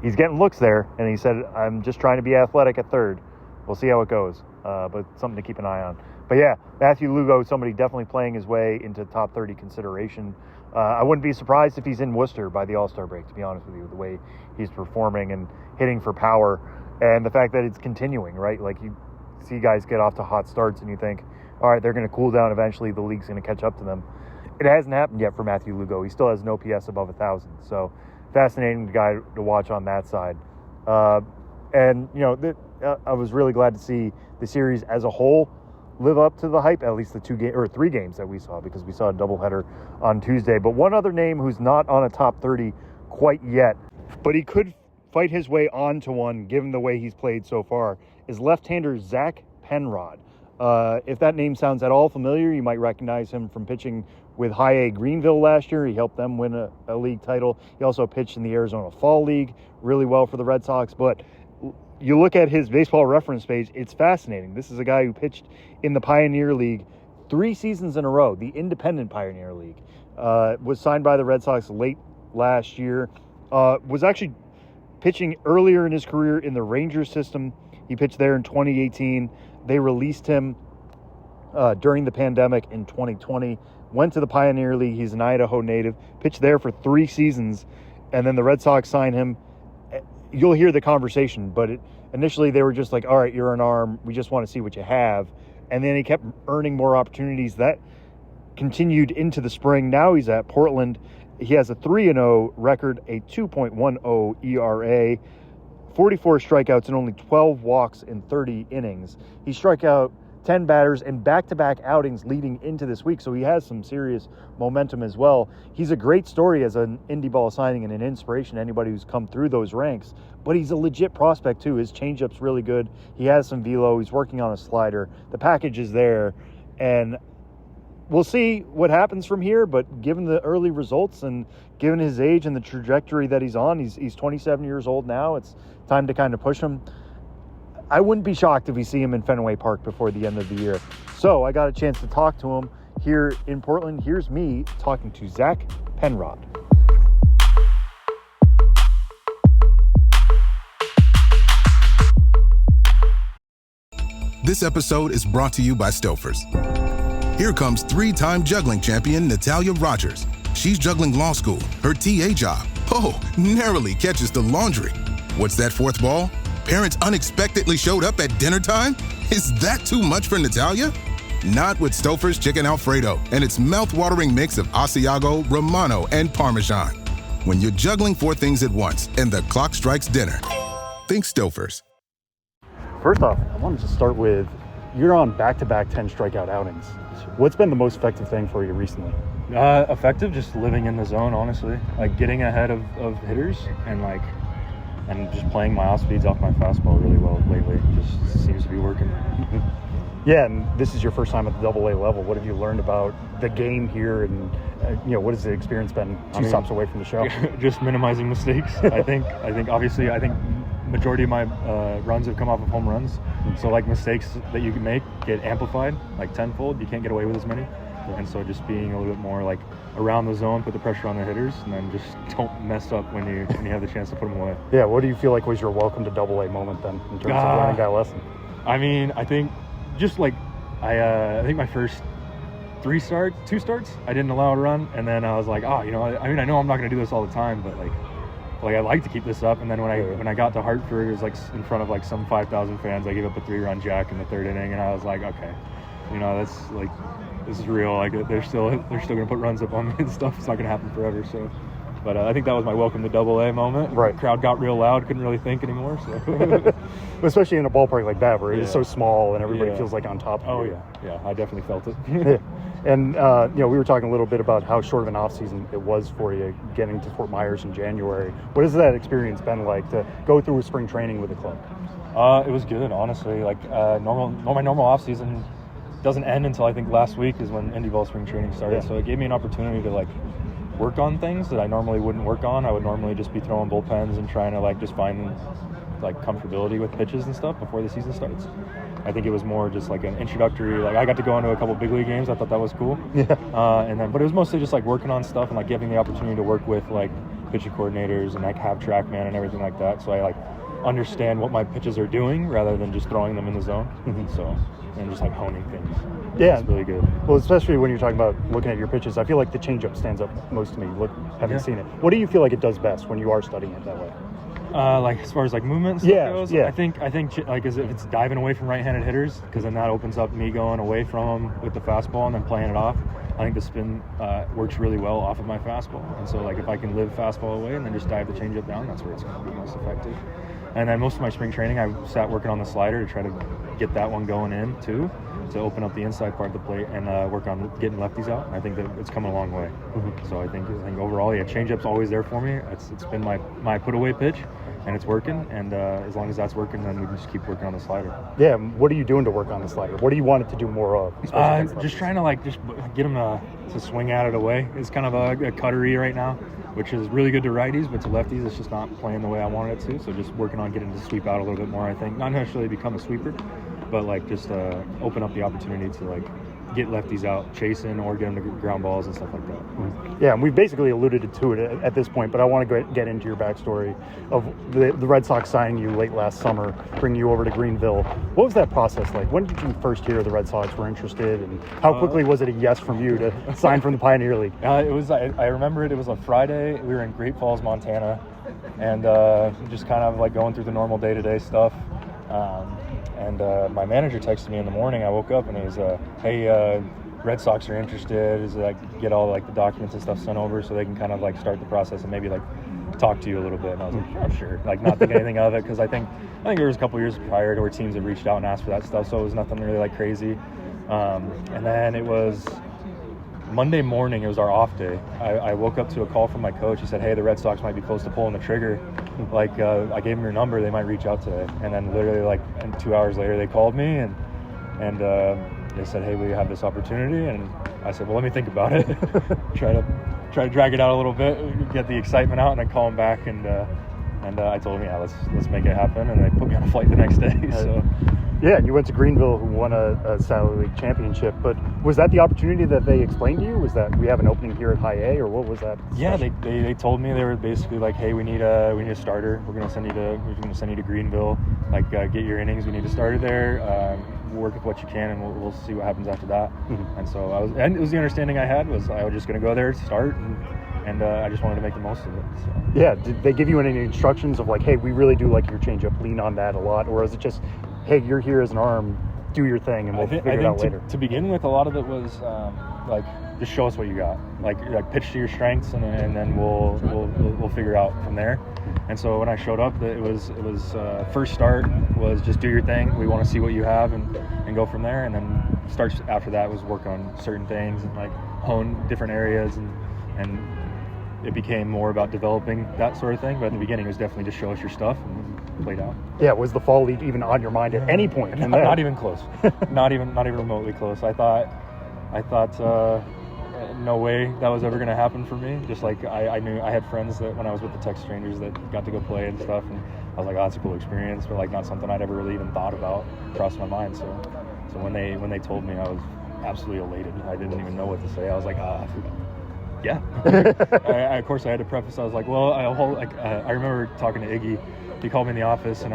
he's getting looks there, and he said, I'm just trying to be athletic at third. We'll see how it goes, but something to keep an eye on. But yeah, Matthew Lugo, somebody definitely playing his way into top 30 consideration. I wouldn't be surprised if he's in Worcester by the All-Star break, to be honest with you, the way he's performing and hitting for power, and the fact that it's continuing, right? Like, you see guys get off to hot starts, and you think, all right, they're going to cool down. Eventually, the league's going to catch up to them. It hasn't happened yet for Matthew Lugo. He still has no PS above 1,000. So, fascinating guy to watch on that side. And, you know, I was really glad to see the series as a whole live up to the hype, at least the 3 games that we saw, because we saw a doubleheader on Tuesday. But one other name who's not on a top 30 quite yet, but he could fight his way onto one given the way he's played so far, is left-hander Zach Penrod. If that name sounds at all familiar, you might recognize him from pitching with High A Greenville last year. He helped them win a league title. He also pitched in the Arizona Fall League really well for the Red Sox. But you look at his baseball reference page, it's fascinating. This is a guy who pitched in the Pioneer League 3 seasons in a row, the Independent Pioneer League. Was signed by the Red Sox late last year. Was actually pitching earlier in his career in the Rangers system. He pitched there in 2018. They released him during the pandemic in 2020. Went to the Pioneer League. He's an Idaho native. Pitched there for 3 seasons. And then the Red Sox signed him. You'll hear the conversation, but initially they were just like, all right, you're an arm. We just want to see what you have. And then he kept earning more opportunities. That continued into the spring. Now he's at Portland. He has a 3-0 record, a 2.10 ERA, 44 strikeouts, and only 12 walks in 30 innings. He struck out 10 batters in back-to-back outings leading into this week, so he has some serious momentum as well. He's a great story as an indie ball signing and an inspiration to anybody who's come through those ranks, but he's a legit prospect too. His changeup's really good. He has some velo. He's working on a slider. The package is there, and we'll see what happens from here, but given the early results and given his age and the trajectory that he's on, he's 27 years old now. It's time to kind of push him. I wouldn't be shocked if we see him in Fenway Park before the end of the year. So I got a chance to talk to him here in Portland. Here's me talking to Zach Penrod. This episode is brought to you by Stouffer's. Here comes 3-time juggling champion Natalia Rogers. She's juggling law school, her TA job. Oh, narrowly catches the laundry. What's that fourth ball? Parents unexpectedly showed up at dinner time? Is that too much for Natalia? Not with Stouffer's Chicken Alfredo and its mouth-watering mix of Asiago, Romano, and Parmesan. When you're juggling 4 things at once and the clock strikes dinner, think Stouffer's. First off, I wanted to start with, you're on back-to-back 10 strikeout outings. What's been the most effective thing for you recently? Effective, just living in the zone, honestly. Like getting ahead of hitters and just playing my off speeds off my fastball really well lately. Just seems to be working. Yeah, and this is your first time at the AA level. What have you learned about the game here, and what has the experience been two stops away from the show? Just minimizing mistakes. I think obviously majority of my runs have come off of home runs. So like mistakes that you can make get amplified like tenfold. You can't get away with as many. And so just being a little bit more like around the zone, put the pressure on the hitters, and then just don't mess up when you have the chance to put them away. Yeah, what do you feel like was your welcome to AA moment then in terms of learning that lesson? I mean, I think just like I think my first 2 starts, I didn't allow a run, and then I was like, I know I'm not going to do this all the time, but like I'd like to keep this up. And then when I got to Hartford, it was like in front of like some 5,000 fans. I gave up a 3-run jack in the 3rd inning, and I was like, okay, that's like, this is real. Like they're still gonna put runs up on me and stuff. It's not gonna happen forever. So, but I think that was my welcome to AA moment. Right. The crowd got real loud. Couldn't really think anymore. So, especially in a ballpark like that where it's so small and everybody feels like on top of you. Yeah, I definitely felt it. And we were talking a little bit about how short of an off season it was for you getting to Fort Myers in January. What has that experience been like to go through spring training with the club? It was good, honestly. Like my normal off season doesn't end until I think last week is when indie ball spring training started. So it gave me an opportunity to like work on things that I normally wouldn't work on. I would normally just be throwing bullpens and trying to like just find like comfortability with pitches and stuff before the season starts. I think it was more just like an introductory, like I got to go into a couple big league games. I thought that was cool. But it was mostly just like working on stuff and like getting the opportunity to work with like pitching coordinators and like have TrackMan and everything like that. So I like understand what my pitches are doing rather than just throwing them in the zone. So, and just like honing things. Yeah, it's really good. Well, especially when you're talking about looking at your pitches, I feel like the changeup stands up most to me. Having seen it, what do you feel like it does best when you are studying it that way? Like as far as like movement stuff goes, I think like as if it's diving away from right-handed hitters, because then that opens up me going away from them with the fastball and then playing it off. I think the spin works really well off of my fastball, and so like if I can live fastball away and then just dive the changeup down, that's where it's going to be most effective. And then most of my spring training, I sat working on the slider to try to get that one going in too, to open up the inside part of the plate and work on getting lefties out. And I think that it's come a long way. So I think overall, changeup's always there for me. It's been my put away pitch, and it's working. And as long as that's working, then we can just keep working on the slider. Yeah. What are you doing to work on the slider? What do you want it to do more of? Just trying to just get him to swing at it away. It's kind of a cuttery right now, which is really good to righties, but to lefties, it's just not playing the way I wanted it to. So just working on getting to sweep out a little bit more, I think. Not necessarily become a sweeper, but like just open up the opportunity to like get lefties out chasing or get them to ground balls and stuff like that. Yeah, and we've basically alluded to it at this point, but I want to get into your backstory of the Red Sox signing you late last summer, bringing you over to Greenville. What was that process like? When did you first hear the Red Sox were interested, and how quickly was it a yes from you to sign from the Pioneer League? It was. I remember it was a Friday. We were in Great Falls, Montana, and just kind of like going through the normal day-to-day stuff. And my manager texted me in the morning. I woke up and it was, hey, Red Sox are interested, is like get all like the documents and stuff sent over so they can kind of like start the process and maybe like talk to you a little bit. And I was like, oh, sure. Like not thinking anything of it, because I think there was a couple years prior to where teams had reached out and asked for that stuff, so it was nothing really like crazy. And then it was Monday morning, it was our off day. I woke up to a call from my coach. He said, hey, the Red Sox might be close to pulling the trigger. Like, I gave him your number. They might reach out today. And then literally, like, 2 hours later, they called me and they said, hey, will you have this opportunity? And I said, well, let me think about it. try to drag it out a little bit, get the excitement out, and then call him back. And I told him, yeah, let's make it happen. And they put me on a flight the next day. So. Yeah, and you went to Greenville, who won a Sally League championship. But was that the opportunity that they explained to you? Was that we have an opening here at High A, or what was that? Yeah, they told me, they were basically like, hey, we need a starter. We're gonna send you to Greenville. Like, get your innings. We need a starter there. Work with what you can, and we'll see what happens after that. Mm-hmm. And so it was the understanding I had was I was just gonna go there, start, and I just wanted to make the most of it. So. Yeah. Did they give you any instructions of like, hey, we really do like your changeup, lean on that a lot, or is it just, hey, you're here as an arm, do your thing, and we'll figure it out later? To begin with, a lot of it was like, just show us what you got. Like pitch to your strengths, and then we'll figure out from there. And so when I showed up, it was first start was just do your thing. We want to see what you have and go from there. And then starts after that was work on certain things and like hone different areas, and it became more about developing that sort of thing. But in the beginning, it was definitely just show us your stuff and play it out. Yeah, was the fall league even on your mind at any point? Not even close. not even remotely close. I thought no way that was ever going to happen for me. Just like I knew I had friends that when I was with the Texas Rangers that got to go play and stuff, and I was like, oh, that's a cool experience, but like not something I'd ever really even thought about crossed my mind. So when they told me, I was absolutely elated. I didn't even know what to say. I was like, yeah. Of course, I had to preface. I was like, well, I remember talking to Iggy. He called me in the office, and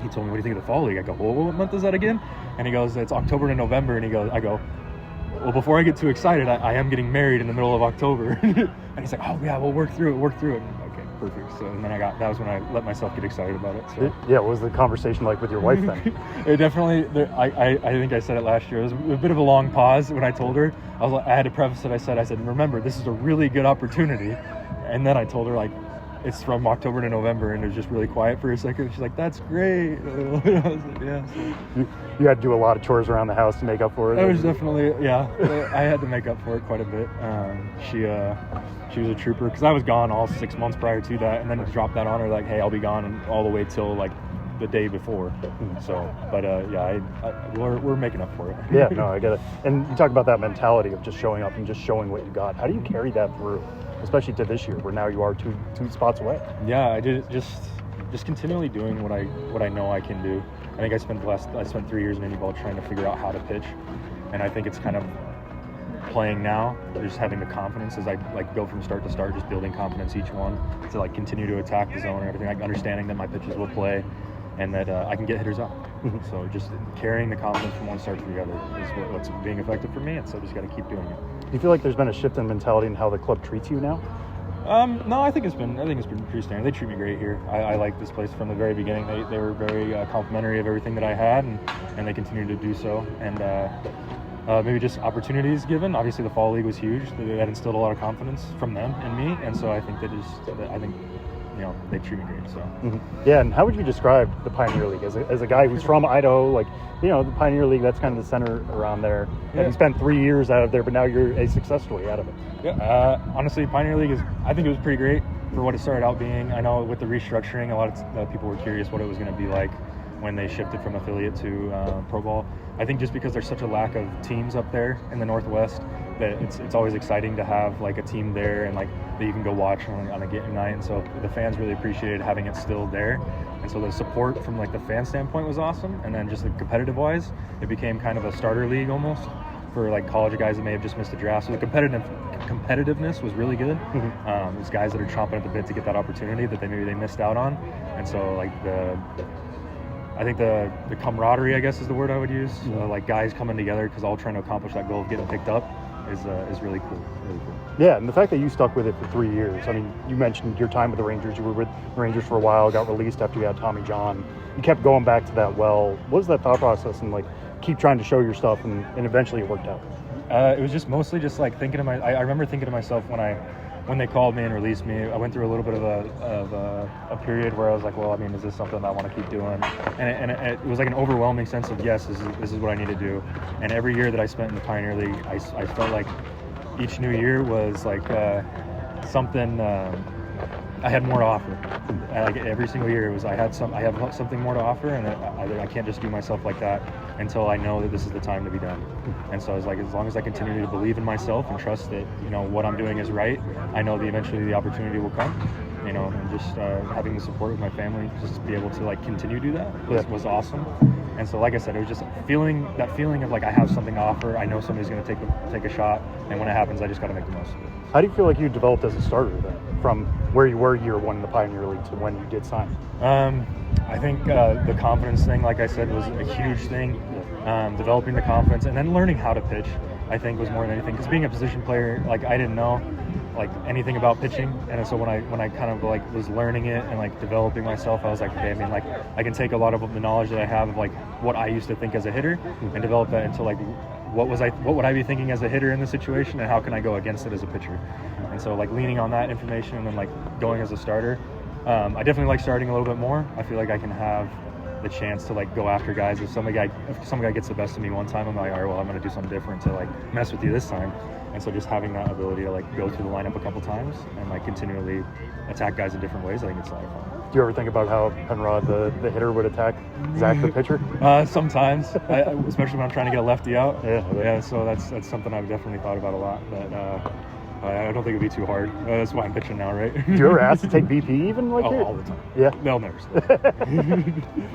he told me, what do you think of the fall league? I go, well, what month is that again? And he goes, it's October to November. And I go, well, before I get too excited, I am getting married in the middle of October. And he's like, oh yeah, we'll work through it. Okay, perfect. So and then that was when I let myself get excited about it. So. Yeah, what was the conversation like with your wife then? It definitely, I think I said it last year. It was a bit of a long pause when I told her. I had to preface it. I said, remember, this is a really good opportunity. And then I told her, like, it's from October to November, and it was just really quiet for a second. She's like, that's great. I was like, yeah. So. You had to do a lot of chores around the house to make up for it. It was definitely, yeah. I had to make up for it quite a bit. She was a trooper, because I was gone all 6 months prior to that, and then to drop that on her, like, hey, I'll be gone all the way till, like, the day before. So, but yeah, we're making up for it. Yeah, no, I get it. And you talk about that mentality of just showing up and just showing what you got. How do you carry that through, especially to this year, where now you are two spots away? Yeah, I did just continually doing what I know I can do. I think I spent 3 years in indie ball trying to figure out how to pitch, and I think it's kind of playing now, just having the confidence as I like go from start to start, just building confidence each one to like continue to attack the zone and everything, like understanding that my pitches will play and that I can get hitters out. Mm-hmm. So just carrying the confidence from one start to the other is what's being effective for me, and so just got to keep doing it. Do you feel like there's been a shift in mentality in how the club treats you now? No, I think it's been pretty standard. They treat me great here. I like this place from the very beginning. They were very complimentary of everything that I had, and they continue to do so. And maybe just opportunities given. Obviously, the fall league was huge. That instilled a lot of confidence from them and me, and so I think they treat me great. So Yeah, and how would you describe the Pioneer League as a guy who's from Idaho? Like, the Pioneer League, that's kind of the center around there. Yeah. And you spent 3 years out of there, but now you're a success story out of it. Yeah, honestly, Pioneer League I think it was pretty great for what it started out being. I know with the restructuring, a lot of people were curious what it was going to be like when they shifted from affiliate to pro ball. I think just because there's such a lack of teams up there in the Northwest, that it's always exciting to have like a team there and like that you can go watch on a game night. And so the fans really appreciated having it still there. And so the support from like the fan standpoint was awesome. And then just the competitive wise, it became kind of a starter league almost for like college guys that may have just missed a draft. So the competitiveness was really good. Mm-hmm. There's guys that are chomping at the bit to get that opportunity that maybe they missed out on. And so like I think the camaraderie, I guess is the word I would use, like guys coming together because all trying to accomplish that goal of getting picked up is really cool. Really cool. Yeah, and the fact that you stuck with it for 3 years. I mean, you mentioned your time with the Rangers. You were with the Rangers for a while, got released after you had Tommy John. You kept going back to that well. What was that thought process and like keep trying to show your stuff and eventually it worked out? It was just mostly just like thinking of I remember thinking to myself when they called me and released me, I went through a little bit of a period where I was like, well, I mean, is this something I want to keep doing? And it was like an overwhelming sense of, yes, this is what I need to do. And every year that I spent in the Pioneer League, I felt like each new year was like something I had more to offer. Like every single year, I have something more to offer, and I can't just do myself like that until I know that this is the time to be done. And so I was like, as long as I continue to believe in myself and trust that what I'm doing is right, I know that eventually the opportunity will come. And just having the support of my family, just to be able to like continue to do that was awesome. And so, like I said, it was just that feeling of like I have something to offer. I know somebody's going to take a shot, and when it happens, I just got to make the most of it. How do you feel like you developed as a starter then, from where you were year one in the Pioneer League to when you did sign? I think the confidence thing, like I said, was a huge thing. Developing the confidence and then learning how to pitch, I think, was more than anything. Because being a position player, like I didn't know like anything about pitching, and so when I kind of like was learning it and like developing myself, I was like, okay, I mean, like I can take a lot of the knowledge that I have of like what I used to think as a hitter and develop that into like what would I be thinking as a hitter in the situation, and how can I go against it as a pitcher. And so like leaning on that information and then like going as a starter, I definitely like starting a little bit more. I feel like I can have the chance to like go after guys. If some guy gets the best of me one time, I'm like, all right, well, I'm going to do something different to like mess with you this time. And so just having that ability to like go through the lineup a couple times and like continually attack guys in different ways, I think it's a lot of fun. Do you ever think about how Penrod, the hitter, would attack Zach, the pitcher? Sometimes, especially when I'm trying to get a lefty out. Yeah. So that's something I've definitely thought about a lot. But I don't think it'd be too hard. That's why I'm pitching now, right? Do you ever ask to take BP even like here? All the time. Yeah. They'll never stop.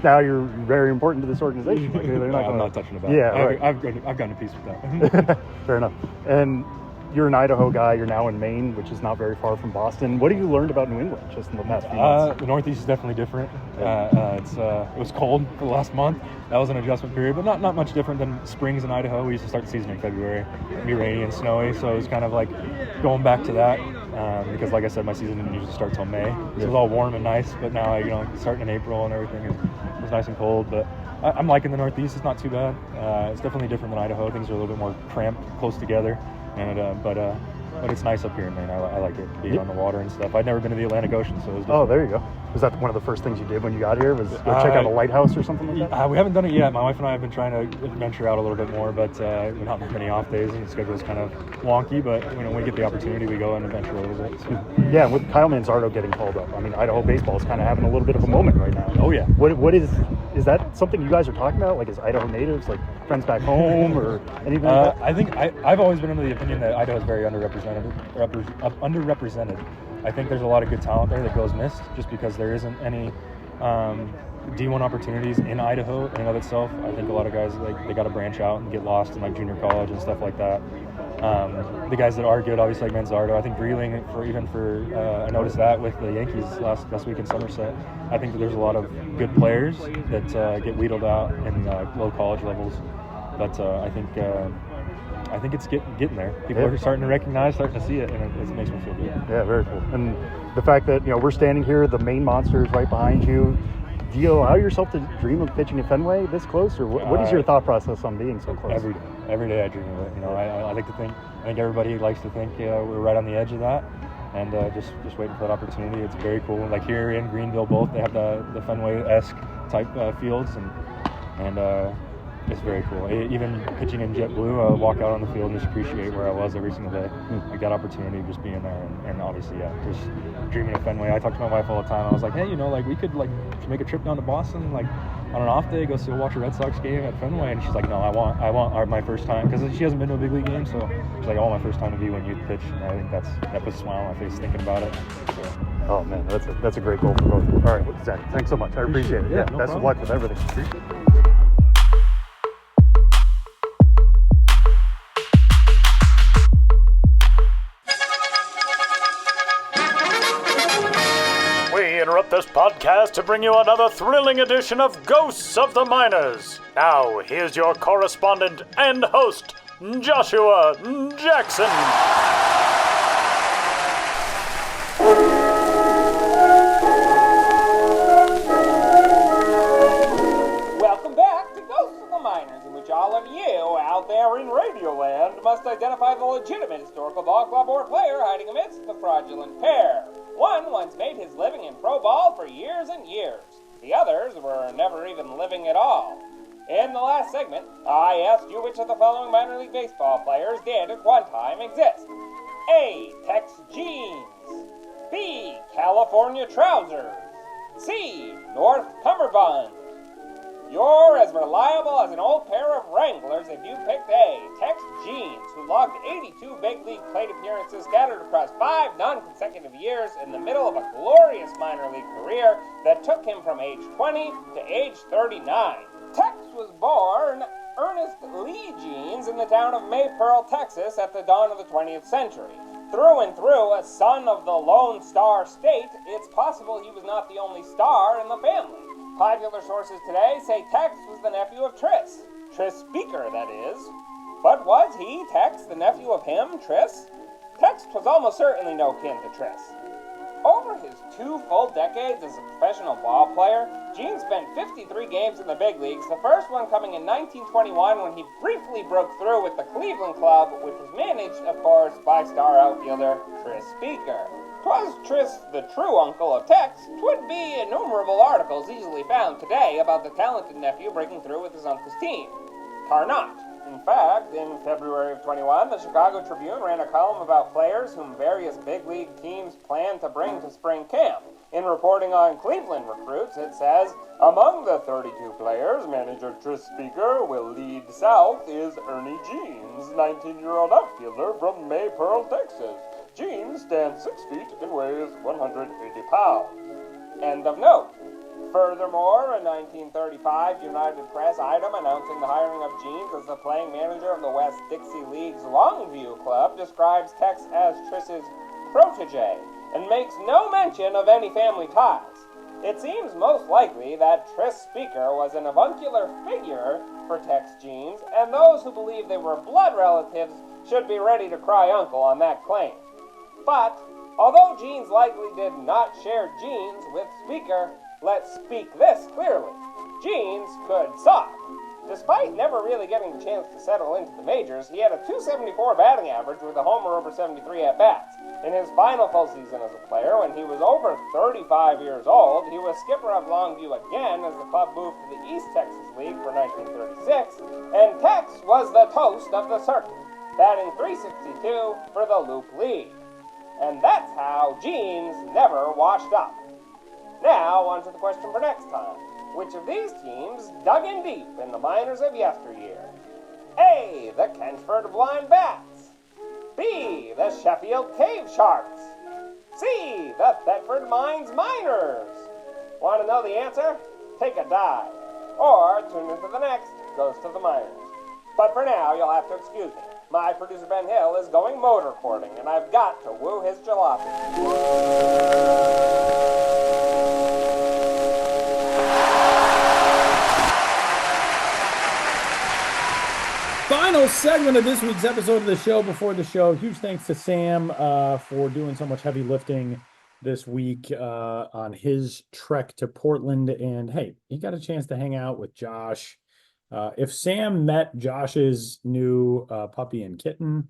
Now you're very important to this organization. Like, I'm not touching the bat. Yeah, right. I've gotten a piece with that. Fair enough. And you're an Idaho guy. You're now in Maine, which is not very far from Boston. What have you learned about New England just in the past few months? The Northeast is definitely different. It was cold for the last month. That was an adjustment period, but not much different than springs in Idaho. We used to start the season in February. It'd be rainy and snowy, so it was kind of like going back to that. Because, like I said, my season didn't usually start till May. So it was all warm and nice, but now, starting in April and everything, it was nice and cold. But I'm liking the Northeast. It's not too bad. It's definitely different than Idaho. Things are a little bit more cramped, close together. But it's nice up here in Maine. I like it, being on the water and stuff. I'd never been to the Atlantic Ocean, so it was different. Oh, there you go. Was that one of the first things you did when you got here? Was go check out a lighthouse or something like that? We haven't done it yet. My wife and I have been trying to venture out a little bit more, but we're not many off days, and the schedule's kind of wonky. But when we get the opportunity, we go and adventure a little bit. So. Yeah, with Kyle Manzardo getting called up, I mean, Idaho baseball is kind of having a little bit of a moment right now. Oh yeah. What is that something you guys are talking about? Like, is Idaho natives like friends back home or anything like that? I think I've always been under the opinion that Idaho is very underrepresented. I think there's a lot of good talent there that goes missed just because there isn't any D1 opportunities in Idaho in and of itself. I think a lot of guys they got to branch out and get lost in like junior college and stuff like that. The guys that are good, obviously like Manzardo. I think Greeling, I noticed that with the Yankees last week in Somerset. I think that there's a lot of good players that get wheedled out in low college levels, but I think it's getting there. People are starting to recognize, starting to see it, and it makes me feel good. Yeah, very cool. And the fact that we're standing here, the Maine Monster is right behind you. Do you allow yourself to dream of pitching at Fenway this close, or what is your thought process on being so close? Every day I dream of it. I like to think. I think everybody likes to think we're right on the edge of that, and just waiting for that opportunity. It's very cool. Like here in Greenville, both they have the Fenway-esque type fields, and it's very cool. Even pitching in JetBlue, I walk out on the field and just appreciate where I was every single day. Like that opportunity of just being there, and obviously, just dreaming of Fenway. I talk to my wife all the time. I was like, hey, we could make a trip down to Boston, like on an off day, go watch a Red Sox game at Fenway. And she's like, no, I want my first time, because she hasn't been to a big league game, so she's like, I want my first time to be when you pitch. And I think that puts a smile on my face thinking about it. So. Oh man, that's a great goal for both. All right, Zach, thanks so much. I appreciate it. Yeah, no best of luck with everything. Appreciate it. Interrupt this podcast to bring you another thrilling edition of Ghosts of the Miners. Now, here's your correspondent and host, Joshua Jackson. Welcome back to Ghosts of the Miners, in which all of you out there player in Radioland must identify the legitimate historical ball club or player hiding amidst the fraudulent pair. One once made his living in pro ball for years and years. The others were never even living at all. In the last segment, I asked you which of the following minor league baseball players did at one time exist. A. Tex Jeans. B. California Trousers. C. North Cummerbund. You're as reliable as an old pair of Wranglers if you picked A. Tex Jeans, who logged 82 big league plate appearances scattered across 5 non-consecutive years in the middle of a glorious minor league career that took him from age 20 to age 39. Tex was born Ernest Lee Jeans in the town of Maypearl, Texas at the dawn of the 20th century. Through and through a son of the Lone Star State, it's possible he was not the only star in the family. Popular sources today say Tex was the nephew of Tris Speaker, that is. But was he, Tex, the nephew of him, Tris? Tex was almost certainly no kin to Tris. Over his 2 full decades as a professional ball player, Jeans spent 53 games in the big leagues, the first one coming in 1921 when he briefly broke through with the Cleveland Club, which was managed, of course, by star outfielder Tris Speaker. 'Twas Tris, the true uncle of Tex. 'Twould be innumerable articles easily found today about the talented nephew breaking through with his uncle's team. Tar not. In fact, in February of 21, the Chicago Tribune ran a column about players whom various big league teams planned to bring to spring camp. In reporting on Cleveland recruits, it says, among the 32 players manager Tris Speaker will lead south is Ernie Jeans, 19-year-old outfielder from Maypearl, Texas. Jeans stands 6 feet and weighs 180 pounds. End of note. Furthermore, a 1935 United Press item announcing the hiring of Jeans as the playing manager of the West Dixie League's Longview Club describes Tex as Tris's protege and makes no mention of any family ties. It seems most likely that Tris Speaker was an avuncular figure for Tex Jeans, and those who believe they were blood relatives should be ready to cry uncle on that claim. But, although Jeans likely did not share genes with Speaker, let's speak this clearly. Jeans could suck. Despite never really getting the chance to settle into the majors, he had a .274 batting average with a homer over 73 at-bats. In his final full season as a player, when he was over 35 years old, he was skipper of Longview again as the club moved to the East Texas League for 1936, and Tex was the toast of the circuit, batting .362 for the Loop League. And that's how Jeans never washed up. Now, on to the question for next time. Which of these teams dug in deep in the minors of yesteryear? A. The Kenford Blind Bats. B. The Sheffield Cave Sharks. C. The Thetford Mines Miners. Want to know the answer? Take a dive. Or tune into the next Ghost of the Miners. But for now, you'll have to excuse me. My producer Ben Hill is going motor courting, and I've got to woo his jalopy. Final segment of this week's episode of the show before the show. Huge thanks to Sam for doing so much heavy lifting this week on his trek to Portland. And hey, he got a chance to hang out with Josh. If Sam met Josh's new puppy and kitten,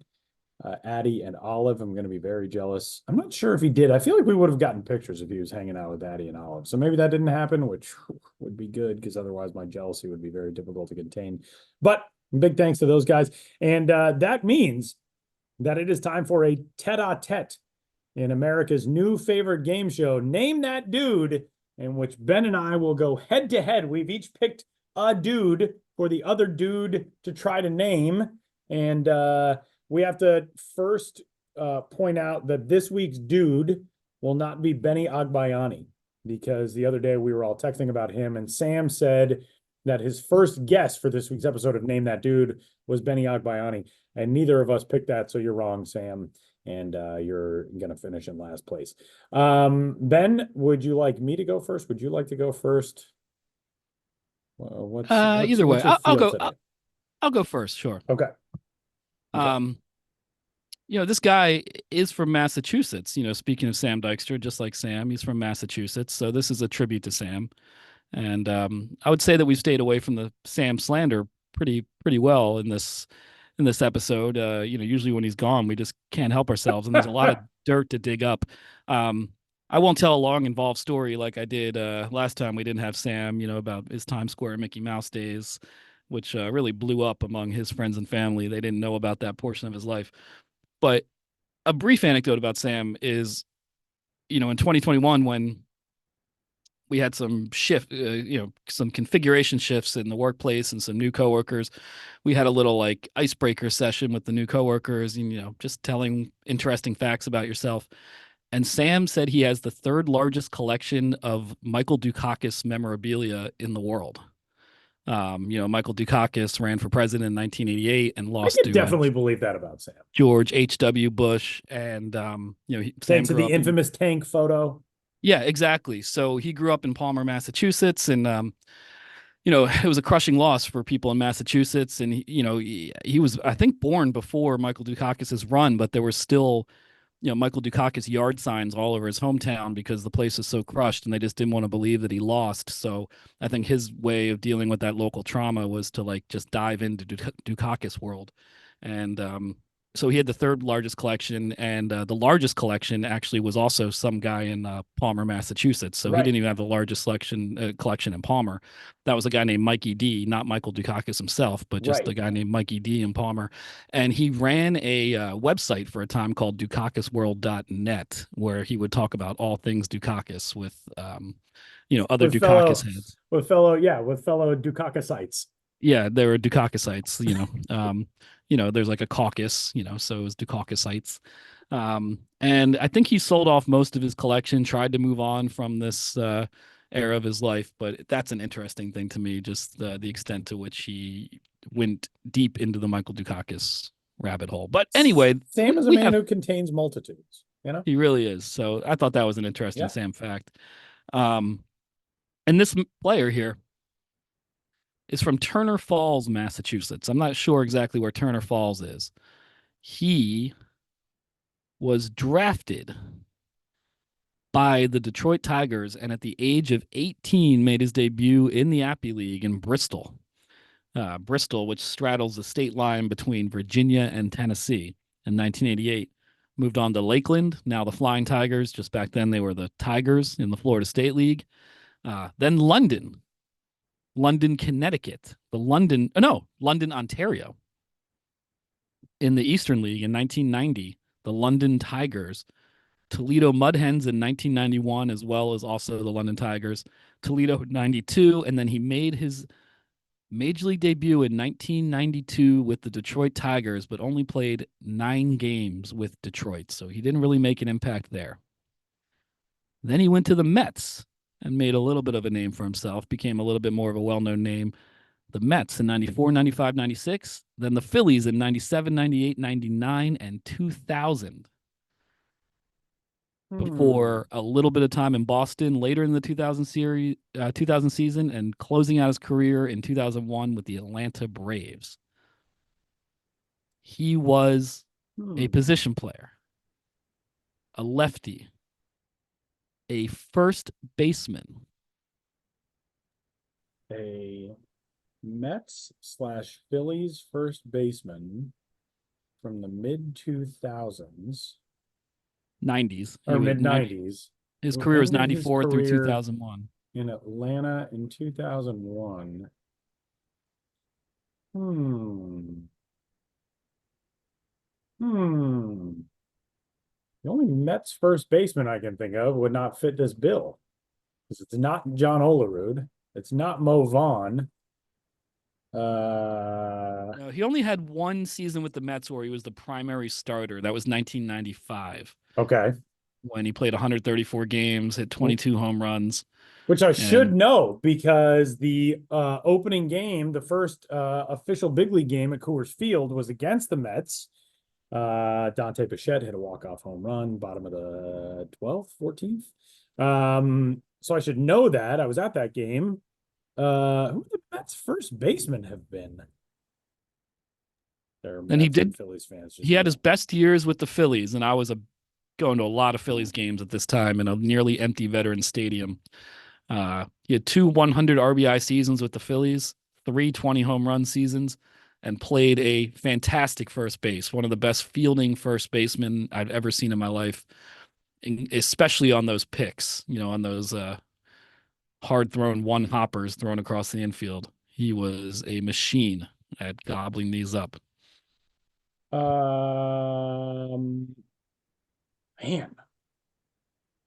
Addie and Olive, I'm going to be very jealous. I'm not sure if he did. I feel like we would have gotten pictures if he was hanging out with Addie and Olive. So maybe that didn't happen, which would be good because otherwise my jealousy would be very difficult to contain. But big thanks to those guys. And that means that it is time for a tete-a-tete in America's new favorite game show, Name That Dude, in which Ben and I will go head-to-head. We've each picked a dude for the other dude to try to name. And we have to first point out that this week's dude will not be Benny Agbayani, because the other day we were all texting about him, and Sam said that his first guess for this week's episode of Name That Dude was Benny Agbayani, and neither of us picked that, so you're wrong, Sam, and you're going to finish in last place. Ben, would you like me to go first? Would you like to go first? Either way, I'll go. I'll go first. Sure. Okay. This guy is from Massachusetts. Speaking of Sam Dykstra, just like Sam, he's from Massachusetts. So this is a tribute to Sam. And I would say that we've stayed away from the Sam slander pretty well in this in this episode. Usually when he's gone, we just can't help ourselves, and there's a lot of dirt to dig up. I won't tell a long involved story like I did last time we didn't have Sam, about his Times Square Mickey Mouse days, which really blew up among his friends and family. They didn't know about that portion of his life. But a brief anecdote about Sam is, in 2021, when we had some some configuration shifts in the workplace and some new coworkers, we had a little like icebreaker session with the new coworkers, and, just telling interesting facts about yourself. And Sam said he has the third largest collection of Michael Dukakis memorabilia in the world. Michael Dukakis ran for president in 1988 and lost I can to definitely believe that about Sam. George H.W. Bush. And, Thanks to the infamous tank photo. Yeah, exactly. So he grew up in Palmer, Massachusetts, and, it was a crushing loss for people in Massachusetts. And, he was, I think, born before Michael Dukakis's run, but there were still Michael Dukakis yard signs all over his hometown because the place was so crushed and they just didn't want to believe that he lost. So I think his way of dealing with that local trauma was to just dive into Dukakis world. And so he had the third largest collection, and the largest collection actually was also some guy in Palmer, Massachusetts. So he didn't even have the largest collection in Palmer. That was a guy named Mikey D, not Michael Dukakis himself, but just a guy named Mikey D in Palmer. And he ran a website for a time called DukakisWorld.net, where he would talk about all things Dukakis with other Dukakis heads. With fellow Dukakisites. Yeah, there were Dukakisites, there's like a caucus, so it was Dukakisites. And I think he sold off most of his collection, tried to move on from this era of his life. But that's an interesting thing to me, just the extent to which he went deep into the Michael Dukakis rabbit hole. But anyway, Sam is a man who contains multitudes, He really is. So I thought that was an interesting Sam fact. And this player here is from Turner Falls, Massachusetts. I'm not sure exactly where Turner Falls is. He was drafted by the Detroit Tigers and at the age of 18 made his debut in the Appy League in Bristol. Bristol, which straddles the state line between Virginia and Tennessee in 1988. Moved on to Lakeland, now the Flying Tigers. Just back then, they were the Tigers in the Florida State League. Then London, Connecticut, London, Ontario. In the Eastern League in 1990, the London Tigers, Toledo Mud Hens in 1991, as well as also the London Tigers, Toledo 92, and then he made his major league debut in 1992 with the Detroit Tigers, but only played 9 games with Detroit, so he didn't really make an impact there. Then he went to the Mets and made a little bit of a name for himself, became a little bit more of a well-known name. The Mets in 94, 95, 96, then the Phillies in 97, 98, 99, and 2000. Before a little bit of time in Boston later in the 2000 season, and closing out his career in 2001 with the Atlanta Braves. He was a position player, a lefty, a first baseman, a Mets/Phillies first baseman from the mid 2000s, 90s or mid 90s. His career was 94 through 2001 in Atlanta in 2001. The only Mets first baseman I can think of would not fit this bill, because it's not John Olerud. It's not Mo Vaughn. No, he only had one season with the Mets where he was the primary starter. That was 1995. Okay. When he played 134 games, hit 22 home runs. Which I should know, because the opening game, the first official big league game at Coors Field, was against the Mets. Dante Bichette hit a walk-off home run, bottom of the 12th, 14th. So I should know that. I was at that game. Who would the Mets first baseman have been? And he did. Phillies fans. He had his best years with the Phillies, and I was going to a lot of Phillies games at this time in a nearly empty Veterans Stadium. He had 2 100 RBI seasons with the Phillies, 3 20 home run seasons, and played a fantastic first base, one of the best fielding first basemen I've ever seen in my life, especially on those picks, on those hard thrown one hoppers thrown across the infield. He was a machine at gobbling these up. Man,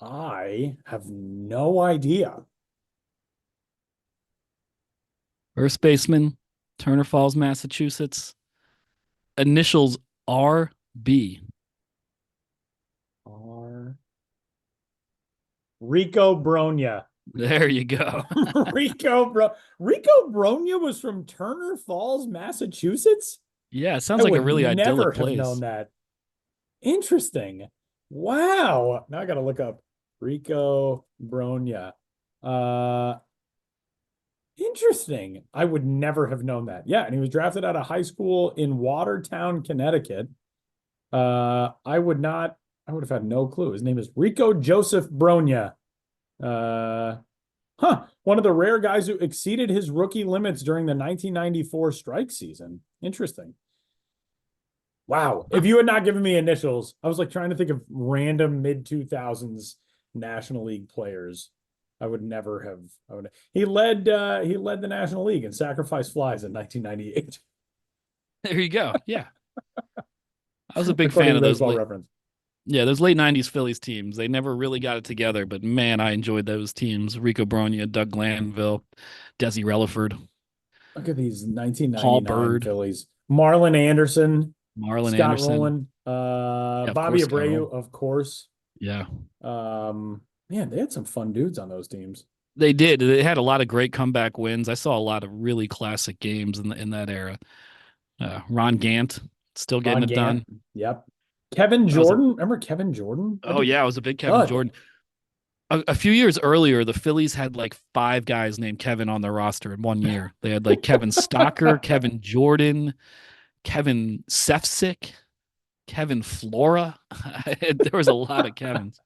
I have no idea. First baseman, Turner Falls, Massachusetts. Initials RB. Rico Bronya. There you go. Rico Bronya was from Turner Falls, Massachusetts? Yeah, it sounds like a really idyllic place. Never have known that. Interesting. Wow. Now I got to look up Rico Bronya. Interesting. I would never have known that. Yeah, and he was drafted out of high school in Watertown, Connecticut. I would have had no clue. His name is Rico Joseph Bronya. One of the rare guys who exceeded his rookie limits during the 1994 strike season. Interesting. Wow. If you had not given me initials, I was like trying to think of random mid-2000s National League players. I would never have. He led the National League in sacrifice flies in 1998. There you go. Yeah. I was a big fan of those reference. Yeah, those late 90s Phillies teams. They never really got it together, but man, I enjoyed those teams. Rico Bronya, Doug Glanville, Desi Relaford. Look at these 1999 Paul Bird. Phillies. Marlon Anderson. Scott Anderson. Rowland. Bobby Abreu, of course. Yeah. Man, they had some fun dudes on those teams. They did. They had a lot of great comeback wins. I saw a lot of really classic games in that era. Ron Gant still getting it done. Yep. Kevin Jordan. Remember Kevin Jordan? Oh, yeah. I was a big Kevin Jordan. A few years earlier, the Phillies had like 5 guys named Kevin on their roster in one year. They had like Kevin Stocker, Kevin Jordan, Kevin Sefcik, Kevin Flora. There was a lot of Kevins.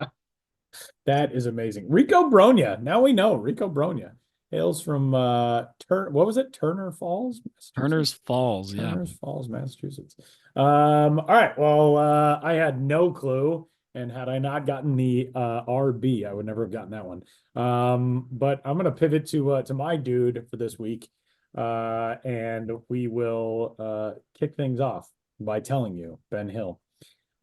That is amazing. Rico Bronya. Now we know Rico Bronya hails from what was it? Turner Falls? Turner's Falls, yeah. Turner's Falls, Massachusetts. All right. Well, I had no clue, and had I not gotten the RB, I would never have gotten that one. But I'm gonna pivot to my dude for this week. And we will kick things off by telling you, Ben Hill,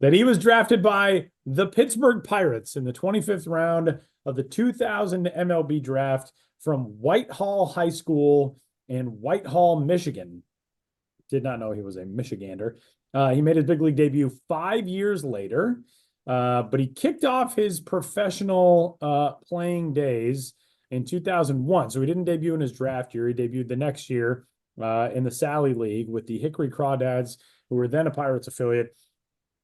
that he was drafted by the Pittsburgh Pirates in the 25th round of the 2000 MLB draft from Whitehall High School in Whitehall, Michigan. Did not know he was a Michigander. He made his big league debut 5 years later, but he kicked off his professional playing days in 2001. So he didn't debut in his draft year. He debuted the next year in the Sally League with the Hickory Crawdads, who were then a Pirates affiliate.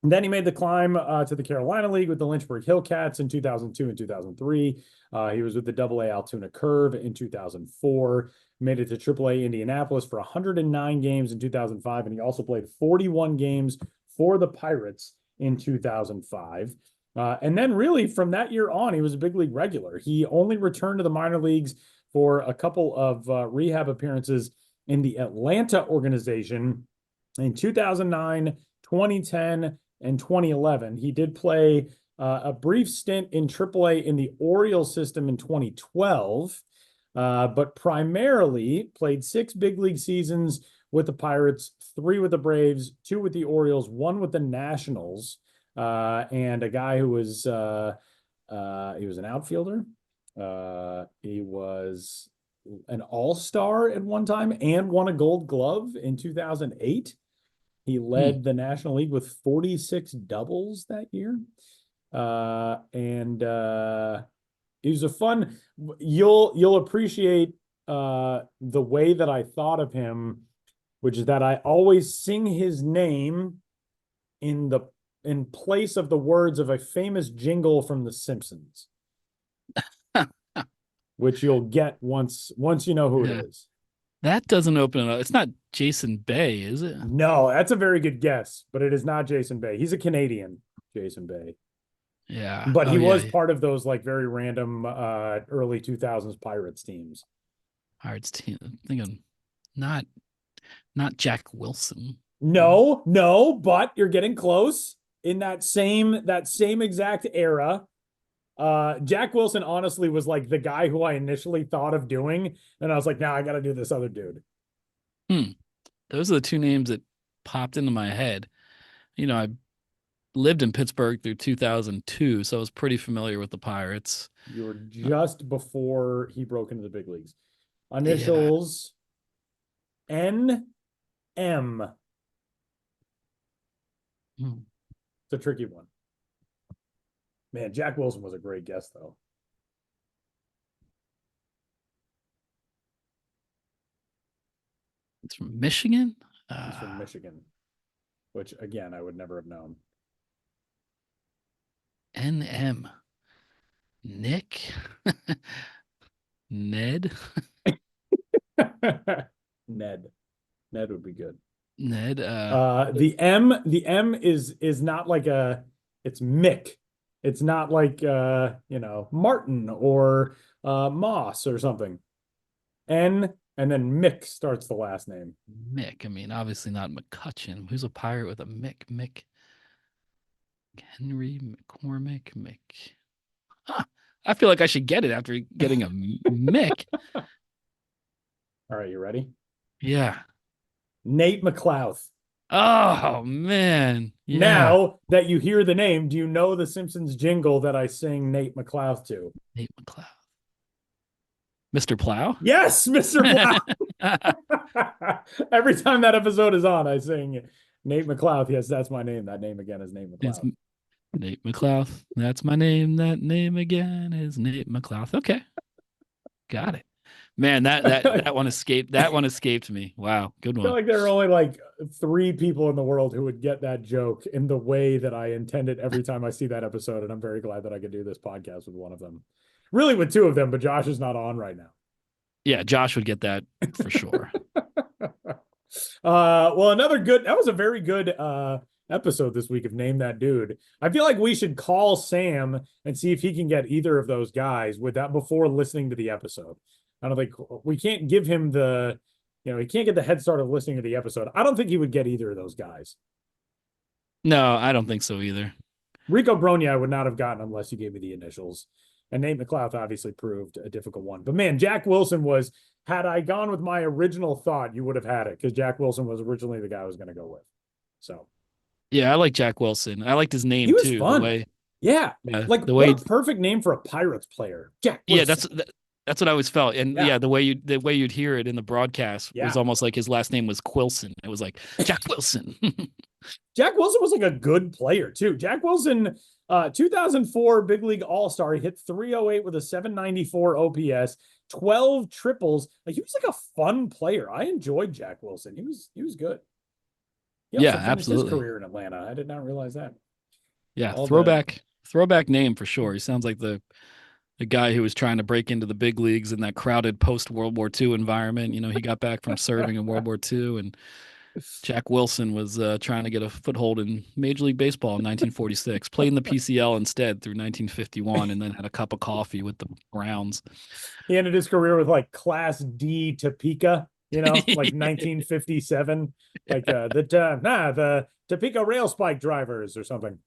And then he made the climb to the Carolina League with the Lynchburg Hillcats in 2002 and 2003. He was with the AA Altoona Curve in 2004. Made it to AAA Indianapolis for 109 games in 2005. And he also played 41 games for the Pirates in 2005. And then really from that year on, he was a big league regular. He only returned to the minor leagues for a couple of rehab appearances in the Atlanta organization in 2009, 2010, and 2011. He did play a brief stint in AAA in the Orioles system in 2012, but primarily played 6 big league seasons with the Pirates, 3 with the Braves, 2 with the Orioles, 1 with the Nationals, and a guy who was he was an outfielder. He was an all-star at one time and won a Gold Glove in 2008. He led the National League with 46 doubles that year. And he was a fun, you'll appreciate the way that I thought of him, which is that I always sing his name in place of the words of a famous jingle from The Simpsons, which you'll get once you know who it is. That doesn't open it up. It's not Jason Bay, is it? No, that's a very good guess, but it is not Jason Bay. He's a Canadian, Jason Bay. Yeah. But he was part of those like very random early 2000s Pirates teams. Pirates team. I'm thinking not Not Jack Wilson. No, but you're getting close. In that same exact era, Jack Wilson honestly was like the guy who I initially thought of doing, and I was like, nah, I got to do this other dude. Those are the two names that popped into my head. I lived in Pittsburgh through 2002, so I was pretty familiar with the Pirates. You were just before he broke into the big leagues. Initials NM. It's a tricky one. Man, Jack Wilson was a great guess, though. It's from Michigan? He's from Michigan, which, again, I would never have known. NM. Nick? Ned? Ned would be good. Ned. The M is not like it's Mick. It's not like Martin or Moss or something. N and then Mick starts the last name. Mick. I mean, obviously not McCutcheon. Who's a pirate with a Mick? Mick. Henry McCormick. Mick. Huh. I feel like I should get it after getting a Mick. All right, you ready? Yeah. Nate McLouth. Oh, man. Yeah. Now that you hear the name, do you know the Simpsons jingle that I sing Nate McLouth to? Nate McLouth. Mr. Plow? Yes, Mr. Plow. Every time that episode is on, I sing Nate McLouth. Yes, that's my name. That name again is Nate McLouth. It's Nate McLouth. That's my name. That name again is Nate McLouth. Okay. Got it. Man, that one escaped. That one escaped me. Wow, good one. I feel like there are only like 3 people in the world who would get that joke in the way that I intend it every time I see that episode, and I'm very glad that I could do this podcast with one of them. Really, with 2 of them, but Josh is not on right now. Yeah, Josh would get that for sure. Well, that was a very good episode this week of Name That Dude. I feel like we should call Sam and see if he can get either of those guys with that before listening to the episode. I don't think we can't give him he can't get the head start of listening to the episode. I don't think he would get either of those guys. No, I don't think so either. Rico Bronya I would not have gotten unless you gave me the initials. And Nate McLouth obviously proved a difficult one. But man, Jack Wilson had I gone with my original thought, you would have had it, because Jack Wilson was originally the guy I was going to go with. So. Yeah, I like Jack Wilson. I liked his name he was too. Fun. Like the way perfect name for a Pirates player. Jack Wilson. Yeah, that's what I always felt. And the way you'd hear it in the broadcast was almost like his last name was Quilson. It was like Jack Wilson. Jack Wilson was like a good player too. Jack Wilson, 2004 Big League All-Star, he hit 308 with a 794 OPS, 12 triples. Like, he was like a fun player. I enjoyed Jack Wilson. He was good. Absolutely. His career in Atlanta. I did not realize that. Yeah, throwback name for sure. He sounds like the guy who was trying to break into the big leagues in that crowded post-World War II environment. He got back from serving in World War II, and Jack Wilson was trying to get a foothold in Major League Baseball in 1946, played in the PCL instead through 1951, and then had a cup of coffee with the Browns. He ended his career with like Class D Topeka, like 1957, like the Topeka rail spike drivers or something.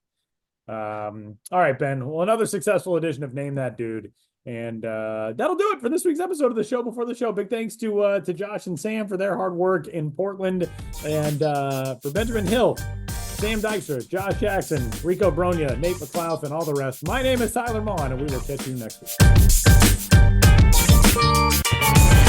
All right, Ben. Well, another successful edition of Name That Dude. And that'll do it for this week's episode of the Show Before the Show. Big thanks to Josh and Sam for their hard work in Portland. And for Benjamin Hill, Sam Dykstra, Josh Jackson, Rico Bronya, Nate McLouth, and all the rest. My name is Tyler Maughan, and we will catch you next week.